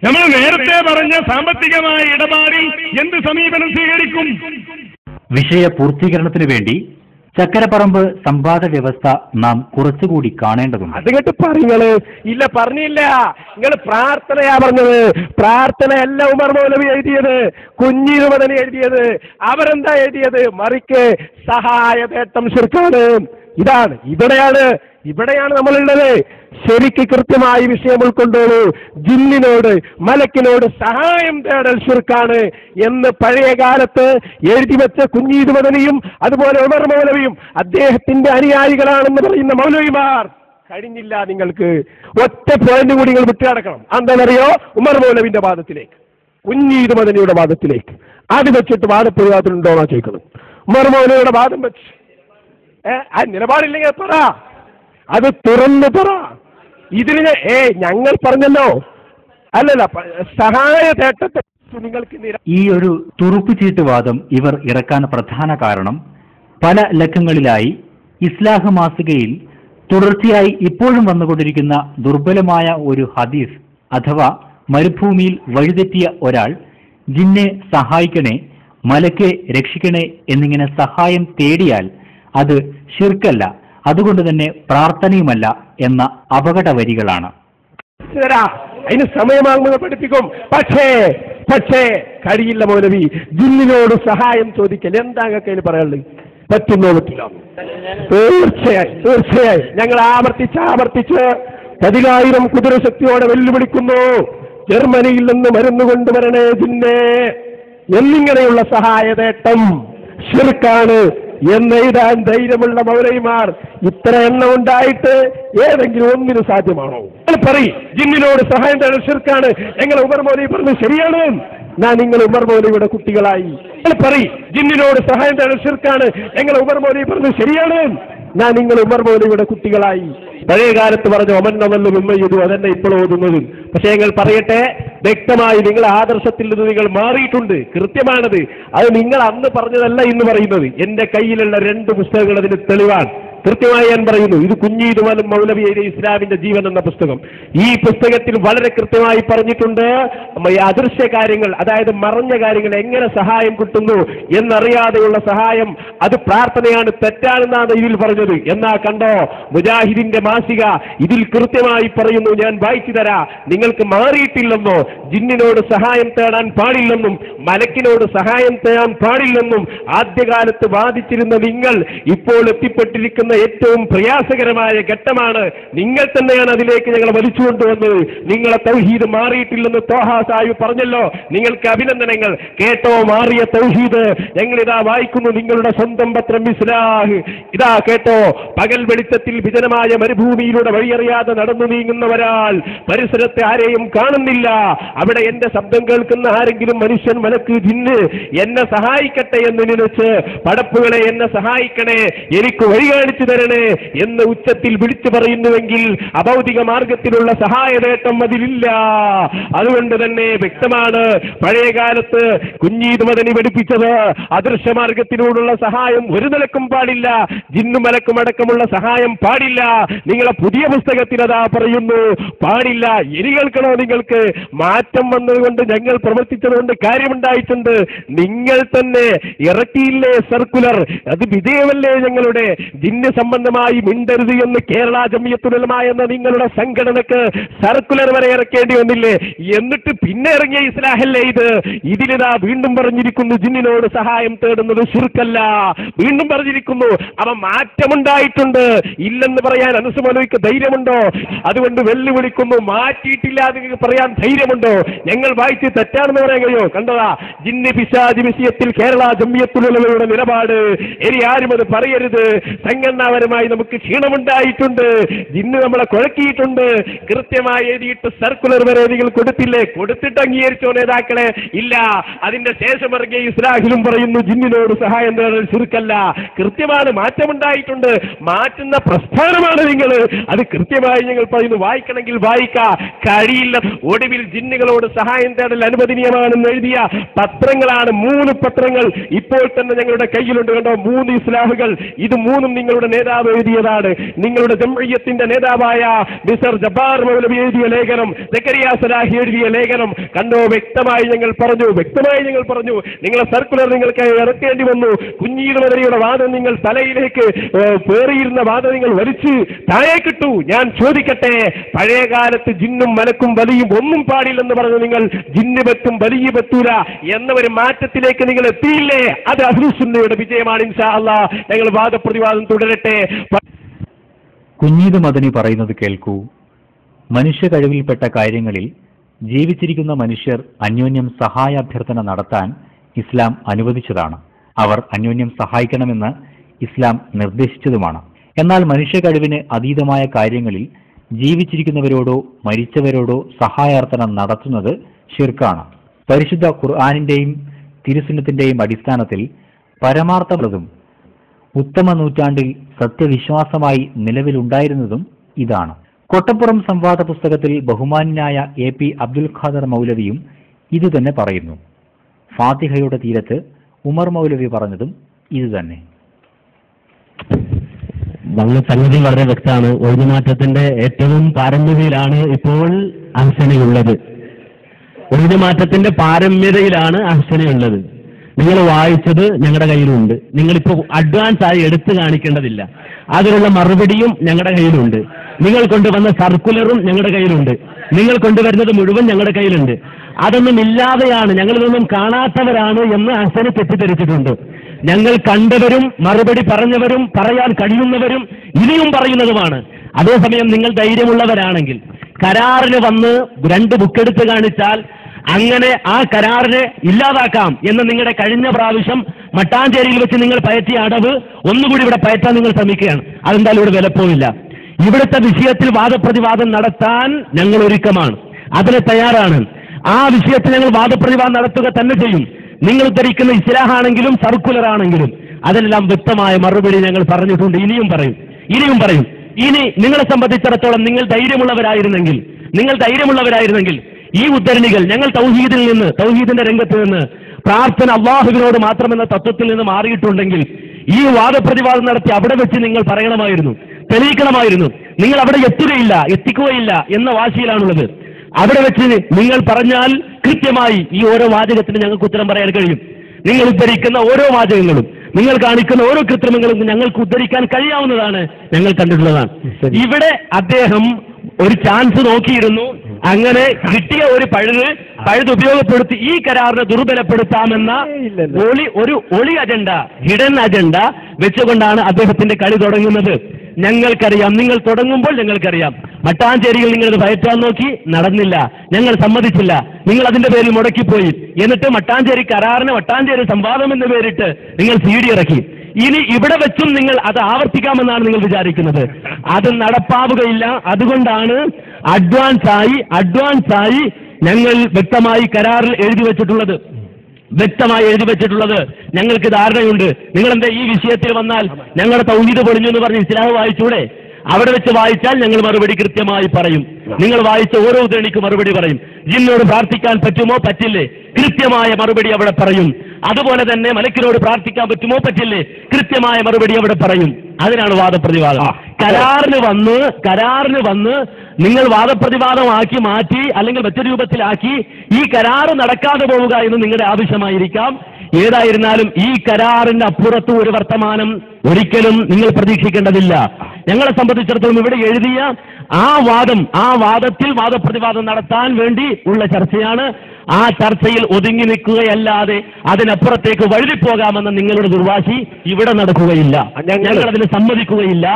നമ്മൾ നേരത്തെ പറഞ്ഞ സാമ്പത്തികമായ ഇടപാടിൽ എന്ത് സമീപനം സ്വീകരിക്കും? വിഷയ പൂർത്തീകരണത്തിനു വേണ്ടി ചക്കരപ്പറമ്പ് സംവാദ വ്യവസ്ഥ നാം കുറച്ചുകൂടി കാണേണ്ടതുണ്ട്. അത് കേട്ട് പറഞ്ഞത് ഇല്ല, പറഞ്ഞില്ല. നിങ്ങൾ പ്രാർത്ഥനയാ പറഞ്ഞത്. പ്രാർത്ഥനയല്ല ഉമർ മൗലവി എഴുതിയത്, കുഞ്ഞീത് മദനി എഴുതിയത്. അവരെന്താ എഴുതിയത്? മറിക്ക് സഹായതേട്ടം ശിർക്കാണ്. ഇവിടെയാണ് നമ്മളുള്ളത്. ശരിക്ക് കൃത്യമായി വിഷയം ഉൾക്കൊണ്ടോളൂ. ജിന്നിനോട് മലക്കിനോട് സഹായം തേടൽ ശിർക്കാണ് എന്ന് പഴയ കാലത്ത് എഴുതി വെച്ച കുഞ്ഞീത് മദനിയും അതുപോലെ ഉമർ മൗലവിയും അദ്ദേഹത്തിന്റെ അനുയായികളാണെന്ന് പറയുന്ന മൗലവിമാർ കഴിഞ്ഞില്ല. നിങ്ങൾക്ക് ഒറ്റ പോയിന്റ് കൂടി നിങ്ങൾ വിട്ടു കിടക്കണം. എന്താണെന്നറിയോ? ഉമർ മൗലവിന്റെ വാദത്തിലേക്ക്, കുഞ്ഞീത് മദനിയുടെ വാദത്തിലേക്ക്. അത് വെച്ചിട്ട് വാദപ്രതിവാദത്തിലുണ്ടോന്നാ ചോദിക്കുന്നത്. ഉമർ മൗലവിയുടെ വാദം വെച്ച് ആ നിലപാടില്ലെങ്കിൽ പറ, അത് തുറന്നു പറ. ഇതിന് ഞങ്ങൾ പറഞ്ഞല്ലോ, അല്ലല്ല, സഹായ തേട്ടത്തെ നിങ്ങൾക്ക് ഈ ഒരു തുറുപ്പുചീട്ട് വാദം ഇവർ ഇറക്കാൻ പ്രധാന കാരണം പല ലക്കങ്ങളിലായി ഇസ്ലാഹ് മാസികയിൽ തുടർച്ചയായി ഇപ്പോഴും വന്നുകൊണ്ടിരിക്കുന്ന ദുർബലമായ ഒരു ഹദീസ് അഥവാ മരുഭൂമിയിൽ വഴിതെറ്റിയ ഒരാൾ ജിന്നെ സഹായിക്കണേ, മലക്കെ രക്ഷിക്കണേ എന്നിങ്ങനെ സഹായം തേടിയാൽ അത് ശിർക്കല്ല, അതുകൊണ്ട് തന്നെ പ്രാർത്ഥനയുമല്ല എന്ന അപകട വരികളാണ്. അതിന് സമയമാകുമ്പോൾ പഠിപ്പിക്കും. പക്ഷേ കഴിയില്ല മൗലവി. ജിന്നിനോട് സഹായം ചോദിക്കൽ എന്താ കയ്യിൽ പറയാനുള്ളത്? പറ്റുന്നോ പറ്റില്ല? തീർച്ചയായും ഞങ്ങൾ ആവർത്തിച്ച് 10,000 കുതിരശക്തിയോടെ വെല്ലുവിളിക്കുന്നു. ജർമ്മനിയിൽ നിന്ന് മരുന്ന് കൊണ്ടുവരണേ ജിന്നെ എന്നിങ്ങനെയുള്ള സഹായതേട്ടം ശിർക്കാണ് എന്നെഴുതാൻ ധൈര്യമുള്ള മൗലവിമാർ ഇത്ര എണ്ണം ഉണ്ടായിട്ട് ഏതെങ്കിലും ഒന്നിന് സാധ്യമാണോ? പറയും ജിന്നിനോട് സഹായം തേടൽ ശിർക്കാണ്. ഞങ്ങൾ ഉമർ മൗലവി പറഞ്ഞു ശരിയാണ്, നിങ്ങൾ ഉമർ മൗലവിയുടെ കുട്ടികളായി. പറയും ജിന്നിനോട് സഹായം തേടൽ ശിർക്കാണ്. ഞങ്ങൾ ഉമർ മൗലവി പറഞ്ഞു ശരിയാണ്, നിങ്ങൾ ഉമർ മൗലവിയുടെ കുട്ടികളായി. പഴയ കാലത്ത് പറഞ്ഞു ഒമന്നമല്ല ഉമ്മയ്യതു, അതെന്നെ ഇപ്പോൾ ഓതുന്നത്. പക്ഷെ ഞങ്ങൾ പറയട്ടെ, വ്യക്തമായി നിങ്ങളുടെ ആദർശത്തിൽ നിന്ന് നിങ്ങൾ മാറിയിട്ടുണ്ട്. കൃത്യമാണത്. അത് നിങ്ങൾ അന്ന് പറഞ്ഞതല്ല ഇന്ന് പറയുന്നത്. എന്റെ കയ്യിലുള്ള 2 പുസ്തകങ്ങൾ അതിന് തെളിവാണ്. കൃത്യമായി ഞാൻ പറയുന്നു, ഇത് കുഞ്ഞീത് മൗലവിയുടെ ഇസ്ലാമിന്റെ ജീവൻ എന്ന പുസ്തകം. ഈ പുസ്തകത്തിൽ വളരെ കൃത്യമായി പറഞ്ഞിട്ടുണ്ട് അദൃശ്യ കാര്യങ്ങൾ, അതായത് മറഞ്ഞ കാര്യങ്ങൾ എങ്ങനെ സഹായം കിട്ടുന്നു എന്നറിയാതെയുള്ള സഹായം അത് പ്രാർത്ഥനയാണ്, തെറ്റാണെന്നാണ് ഇതിൽ പറഞ്ഞത്. എന്നാ കണ്ടോ, മുജാഹിദിന്റെ മാസിക ഇതിൽ കൃത്യമായി പറയുന്നു. ഞാൻ വായിച്ചു തരാ. നിങ്ങൾക്ക് മാറിയിട്ടില്ലെന്നോ, ജിന്നിനോട് സഹായം തേടാൻ പാടില്ലെന്നും മലക്കിനോട് സഹായം തേടാൻ പാടില്ലെന്നും ആദ്യകാലത്ത് വാദിച്ചിരുന്ന നിങ്ങൾ ഇപ്പോൾ എത്തിപ്പെട്ടിരിക്കുന്ന ഏറ്റവും പ്രയാസകരമായ ഘട്ടമാണ്. നിങ്ങൾ തന്നെയാണ് അതിലേക്ക് ഞങ്ങളെ വലിച്ചുകൊണ്ടുവന്നത്. നിങ്ങളെ തൗഹീദ് മാറിയിട്ടില്ലെന്ന് ത്വാഹ സാഹിബ് പറഞ്ഞല്ലോ. നിങ്ങൾക്ക് അഭിനന്ദനങ്ങൾ. കേട്ടോ മാറിയ തൗഹീദ്. ഞങ്ങൾ ഇതാ വായിക്കുന്നു നിങ്ങളുടെ സ്വന്തം പത്രം ഇസ്ലാഹ്. ഇതാ കേട്ടോ, പകൽ വെളിച്ചത്തിൽ വിജനമായ മരുഭൂമിയിലൂടെ വഴിയറിയാതെ നടന്നു നീങ്ങുന്നവരാൽ പരിസരത്തെ ആരെയും കാണുന്നില്ല. അവിടെ എന്റെ ശബ്ദം കേൾക്കുന്ന ആരെങ്കിലും മനുഷ്യൻ, മലക്ക്, ജിന്ന് എന്നെ സഹായിക്കട്ടെ എന്ന് നിലച്ച് പടപ്പുകളെ എന്നെ സഹായിക്കണേ, എനിക്ക് വഴി കാണിച്ചു തരണേ എന്ന് ഉച്ചത്തിൽ വിളിച്ചു പറയുന്നുവെങ്കിൽ അഭൗതിക മാർഗത്തിലുള്ള സഹായനേട്ടം അതിലില്ല. അതുകൊണ്ട് തന്നെ വ്യക്തമാണ്, പഴയ കാലത്ത് കുഞ്ഞീത് മദനി പഠിപ്പിച്ചത് അദൃശ്യമാർഗത്തിലൂടെയുള്ള സഹായം ഒരു നിലക്കും പാടില്ല, ജിന്നും മലക്കും അടക്കമുള്ള സഹായം പാടില്ല. നിങ്ങളെ പുതിയ പുസ്തകത്തിൽ അതാ പറയുന്നു പാടില്ല. ഇനി കേൾക്കണോ? നിങ്ങൾക്ക് മാറ്റം വന്നതുകൊണ്ട് ഞങ്ങൾ പ്രവർത്തിച്ചതുകൊണ്ട് കാര്യമുണ്ടായിട്ടുണ്ട്. നിങ്ങൾ തന്നെ ഇറക്കിയില്ലേ സർക്കുലർ? അത് വിജയമല്ലേ ഞങ്ങളുടെ? ജിന്ന് സംബന്ധമായി മിണ്ടരുത് എന്ന് കേരള ജംഇയ്യത്തുൽ ഉലമ എന്ന നിങ്ങളുടെ സംഘടനക്ക് സർക്കുലർ വരെ ഇറക്കേണ്ടി വന്നില്ലേ? എന്നിട്ട് പിന്നെ ഇറങ്ങിയ ഇസ്ലാഹല്ലേ ഇത്? ഇതിലിതാ വീണ്ടും പറഞ്ഞിരിക്കുന്നു, ജിന്നിനോട് സഹായം തേടുന്നത് ശിർക്കല്ല. വീണ്ടും പറഞ്ഞിരിക്കുന്നു, അവ മാറ്റമുണ്ടായിട്ടുണ്ട്. ഇല്ലെന്ന് പറയാൻ അനസ് മൗലവിക്ക് ധൈര്യമുണ്ടോ? അതുകൊണ്ട് വെല്ലുവിളിക്കുന്നു, മാറ്റിയിട്ടില്ല എന്ന് പറയാൻ ധൈര്യമുണ്ടോ? ഞങ്ങൾ വായിച്ച് തെറ്റാണെന്ന് പറയാൻ കഴിയോ? കണ്ടതാ ജിന്ന് പിശാച് വിഷയത്തിൽ കേരള ജംഇയ്യത്തുൽ ഉലമയുടെ നിലപാട്. ഇനി ആരും അത് പറയരുത്. സംഘടനാപരമായി നമുക്ക് ക്ഷീണമുണ്ടായിട്ടുണ്ട്, ജിന്ന് നമ്മളെ കുഴക്കിയിട്ടുണ്ട്. കൃത്യമായി എഴുതിയിട്ട് സർക്കുലർ വരെ നിങ്ങൾ കൊടുത്തില്ലേ? കൊടുത്തിട്ട് അംഗീകരിച്ചോ നേതാക്കളെ? ഇല്ല. അതിന്റെ ശേഷം ഇറങ്ങിയ ഇസ്ലാഹിലും പറയുന്നു ജിന്നിനോട് സഹായം തേടൽ ശിർക്കല്ല. കൃത്യമാണ്, മാറ്റമുണ്ടായിട്ടുണ്ട്. മാറ്റുന്ന പ്രസ്ഥാനമാണ് നിങ്ങൾ. അത് കൃത്യമായി ഞങ്ങൾ പറയുന്നു. വായിക്കണമെങ്കിൽ വായിക്കാ, കഴിയില്ല. ഒടുവിൽ ജിന്നുകളോട് സഹായം തേടൽ അനുവദനീയമാണെന്ന് എഴുതിയ പത്രങ്ങളാണ് 3 പത്രങ്ങൾ ഇപ്പോൾ തന്നെ ഞങ്ങളുടെ കയ്യിലുണ്ട്. കണ്ടോ, 3 ഇസ്ലാഹുകൾ. ഇത് 3ഉം നിങ്ങളുടെ നേതാവ് എഴുതിയതാണ്. നിങ്ങളുടെ ജംഇയ്യത്തിന്റെ നേതാവായ മിസ്റ്റർ ജബ്ബാർ മൗലവി എഴുതിയ ലേഖനം, സക്കരിയ സലാഹി എഴുതിയ ലേഖനം കണ്ടോ. വ്യക്തമായി ഞങ്ങൾ പറഞ്ഞു. നിങ്ങളെ സർക്കുലർ നിങ്ങൾക്ക് ഇറക്കേണ്ടി വന്നു. കുഞ്ഞീത് മദനിയുടെ വാദം നിങ്ങൾ തലയിലേക്ക് പേറിയിരുന്ന വാദം നിങ്ങൾ വലിച്ച് താഴേക്കിട്ടു. ഞാൻ ചോദിക്കട്ടെ, പഴയ കാലത്ത് ജിന്നും മലക്കും വലിയും ഒന്നും പാടില്ലെന്ന് പറഞ്ഞു നിങ്ങൾ ജിന്ന് പറ്റും വലിയ പറ്റൂല എന്ന ഒരു മാറ്റത്തിലേക്ക് നിങ്ങൾ എത്തിയില്ലേ? അത് അഹ്ലുസുന്നയുടെ വിജയമാണ്. ഇൻഷാ അല്ലാഹ് ഞങ്ങൾ വാദപ്രതിവാദം തുടരട്ടെ. കുഞ്ഞീത് മദനി പറയുന്നത് കേൾക്കൂ. മനുഷ്യ കഴിവിൽപ്പെട്ട കാര്യങ്ങളിൽ ജീവിച്ചിരിക്കുന്ന മനുഷ്യർ അന്യോന്യം സഹായാഭ്യർത്ഥന നടത്താൻ ഇസ്ലാം അനുവദിച്ചതാണ്. അവർ അന്യോന്യം സഹായിക്കണമെന്ന് ഇസ്ലാം നിർദ്ദേശിച്ചതുമാണ്. എന്നാൽ മനുഷ്യ കഴിവിന് അതീതമായ കാര്യങ്ങളിൽ ജീവിച്ചിരിക്കുന്നവരോടോ മരിച്ചവരോടോ സഹായാർത്ഥന നടത്തുന്നത് ശിർക്കാണ്. പരിശുദ്ധ ഖുർആനിന്റെയും തിരുസുന്നത്തിന്റെയും അടിസ്ഥാനത്തിൽ പരമാർത്ഥമുള്ളതും ഉത്തമ നൂറ്റാണ്ടിൽ സത്യവിശ്വാസമായി നിലവിലുണ്ടായിരുന്നതും ഇതാണ്. കൊട്ടപ്പുറം സംവാദ പുസ്തകത്തിൽ ബഹുമാന്യനായ AP അബ്ദുൽ ഖാദർ മൗലവിയും ഇതുതന്നെ പറയുന്നു. ഫാത്തിഹയുടെ തീരത്ത് ഉമർ മൗലവി പറഞ്ഞതും ഇതുതന്നെ. സംഗതി വളരെ വ്യക്തമാണ്. ഒഴിഞ്ഞുമാറ്റത്തിന്റെ ഏറ്റവും പാരമ്യതയിലാണ് ഇപ്പോൾ അഹ്സനയുള്ളത്. ഒഴിഞ്ഞുമാറ്റത്തിന്റെ പാരമ്യതയിലാണ് അഹ്സനയുള്ളത്. നിങ്ങൾ വായിച്ചത് ഞങ്ങളുടെ കയ്യിലുണ്ട്. നിങ്ങളിപ്പോൾ അഡ്വാൻസ് ആയി എടുത്തു കാണിക്കേണ്ടതില്ല. അതിനുള്ള മറുപടിയും ഞങ്ങളുടെ കയ്യിലുണ്ട്. നിങ്ങൾ കൊണ്ടുവന്ന സർക്കുലറും ഞങ്ങളുടെ കയ്യിലുണ്ട്. നിങ്ങൾ കൊണ്ടുവരുന്നത് മുഴുവൻ ഞങ്ങളുടെ കയ്യിലുണ്ട്. അതൊന്നും ഇല്ലാതെയാണ്, ഞങ്ങളിതൊന്നും കാണാത്തവരാണ് എന്ന് അഹ്സന തെറ്റിദ്ധരിച്ചിട്ടുണ്ട്. ഞങ്ങൾ കണ്ടവരും മറുപടി പറഞ്ഞവരും പറയാൻ കഴിയുന്നവരും ഇനിയും പറയുന്നതുമാണ്. അതേസമയം നിങ്ങൾ ധൈര്യമുള്ളവരാണെങ്കിൽ കരാറിന് വന്ന് 2 ബുക്കെടുത്ത് കാണിച്ചാൽ അങ്ങനെ ആ കരാറിനെ ഇല്ലാതാക്കാം എന്ന് നിങ്ങളുടെ കഴിഞ്ഞ പ്രാവശ്യം മട്ടാഞ്ചേരിയിൽ വെച്ച് നിങ്ങൾ പയറ്റിയ അടവ് ഒന്നുകൂടി ഇവിടെ പയറ്റാൻ നിങ്ങൾ ശ്രമിക്കുകയാണ്. അതെന്തായാലും ഇവിടെ വിലപ്പോവില്ല. ഇവിടുത്തെ വിഷയത്തിൽ വാദപ്രതിവാദം നടത്താൻ ഞങ്ങൾ ഒരുക്കമാണ്, അതിന് തയ്യാറാണ്. ആ വിഷയത്തിൽ ഞങ്ങൾ വാദപ്രതിവാദം നടത്തുക തന്നെ ചെയ്യും. നിങ്ങൾ ഉദ്ധരിക്കുന്ന ഇസ്ലാഹാണെങ്കിലും സർക്കുലർ ആണെങ്കിലും അതിനെല്ലാം വ്യക്തമായ മറുപടി ഞങ്ങൾ പറഞ്ഞിട്ടുണ്ട്. ഇനിയും പറയും. ഇനി നിങ്ങളെ സംബന്ധിച്ചിടത്തോളം നിങ്ങൾ ധൈര്യമുള്ളവരായിരുന്നെങ്കിൽ ഈ ഉദ്ധരണികൾ ഞങ്ങൾ തൗഹീദിന്റെ രംഗത്ത് നിന്ന് പ്രാർത്ഥന അള്ളാഹുവിനോട് മാത്രമെന്ന തത്വത്തിൽ നിന്ന് മാറിയിട്ടുണ്ടെങ്കിൽ ഈ വാദപ്രതിവാദം നടത്തി അവിടെ വെച്ച് നിങ്ങൾ പറയണമായിരുന്നു, തെളിയിക്കണമായിരുന്നു. നിങ്ങൾ അവിടെ എത്തിക്കുകയില്ല എന്ന വാശിയിലാണുള്ളത്. അവിടെ വെച്ച് നിങ്ങൾ പറഞ്ഞാൽ കൃത്യമായി ഈ ഓരോ വാചകത്തിന് ഞങ്ങൾക്ക് ഉത്തരം പറയാൻ കഴിയും. നിങ്ങൾ ഉദ്ധരിക്കുന്ന ഓരോ വാചകങ്ങളും, നിങ്ങൾ കാണിക്കുന്ന ഓരോ കൃത്രിമങ്ങളും ഞങ്ങൾക്ക് ഉദ്ധരിക്കാൻ കഴിയാവുന്നതാണ്, ഞങ്ങൾ കണ്ടിട്ടുള്ളതാണ്. ഇവിടെ അദ്ദേഹം ഒരു ചാൻസ് നോക്കിയിരുന്നു. അങ്ങനെ കിട്ടിയ ഒരു പഴുത് ഉപയോഗപ്പെടുത്തി ഈ കരാറിനെ ദുർബലപ്പെടുത്താമെന്ന ഒളി അജണ്ട, ഹിഡൻ അജണ്ട വെച്ചുകൊണ്ടാണ് അദ്ദേഹത്തിന്റെ കളി തുടങ്ങുന്നത്. ഞങ്ങൾക്കറിയാം, നിങ്ങൾ തുടങ്ങുമ്പോൾ ഞങ്ങൾക്കറിയാം. മട്ടാഞ്ചേരിയിൽ നിങ്ങളത് പയറ്റാൻ നോക്കി, നടന്നില്ല, ഞങ്ങൾ സമ്മതിച്ചില്ല, നിങ്ങൾ അതിന്റെ പേരിൽ മുടക്കിപ്പോയി. എന്നിട്ട് മട്ടാഞ്ചേരി കരാറിന് മട്ടാഞ്ചേരി സംവാദം എന്ന് പേരിട്ട് നിങ്ങൾ CD ഇറക്കി. ഇനി ഇവിടെ വെച്ചും നിങ്ങൾ അത് ആവർത്തിക്കാമെന്നാണ് നിങ്ങൾ വിചാരിക്കുന്നത്. അത് നടപ്പാവുകയില്ല. അതുകൊണ്ടാണ് അഡ്വാൻസ് ആയി ഞങ്ങൾ വ്യക്തമായി കരാറിൽ എഴുതി വെച്ചിട്ടുള്ളത്. ഞങ്ങൾക്ക് ധാരണയുണ്ട്. നിങ്ങളെന്താ ഈ വിഷയത്തിൽ വന്നാൽ ഞങ്ങളുടെ തൗഹീദ് പൊളിഞ്ഞു എന്ന് പറഞ്ഞ് ഇസ്ലാം വായിച്ചൂടെ? അവിടെ വെച്ച് വായിച്ചാൽ ഞങ്ങൾ മറുപടി കൃത്യമായി പറയും. നിങ്ങൾ വായിച്ച ഓരോ ഉദ്ധരണിക്ക് മറുപടി പറയും. ജിന്നോട് പ്രാർത്ഥിക്കാൻ പറ്റുമോ പറ്റില്ലേ, കൃത്യമായ മറുപടി അവിടെ പറയും. അതുപോലെ തന്നെ മലക്കിനോട് പ്രാർത്ഥിക്കാൻ പറ്റുമോ പറ്റില്ലേ, കൃത്യമായ മറുപടി അവിടെ പറയും. അതിനാണ് വാദപ്രതിവാദം. കരാറിന് വന്ന് നിങ്ങൾ വാദപ്രതിവാദമാക്കി മാറ്റി അല്ലെങ്കിൽ മറ്റൊരു രൂപത്തിലാക്കി ഈ കരാറ് നടക്കാതെ പോവുക എന്ന് നിങ്ങളുടെ ആവശ്യമായിരിക്കാം. ഏതായിരുന്നാലും ഈ കരാറിന്റെ അപ്പുറത്ത് ഒരു വർത്തമാനം ഒരിക്കലും നിങ്ങൾ പ്രതീക്ഷിക്കേണ്ടതില്ല. ഞങ്ങളെ സംബന്ധിച്ചിടത്തോളം ഇവിടെ എഴുതിയ ആ വാദത്തിൽ വാദപ്രതിവാദം നടത്താൻ വേണ്ടി ഉള്ള ചർച്ചയാണ്. ആ ചർച്ചയിൽ ഒതുങ്ങി നിൽക്കുകയല്ലാതെ അതിനപ്പുറത്തേക്ക് വഴുതിപ്പോകാമെന്ന നിങ്ങളുടെ ദുർവാശി ഇവിടെ നടക്കുകയില്ല. ഞങ്ങൾ അതിന് സമ്മതിക്കുകയില്ല.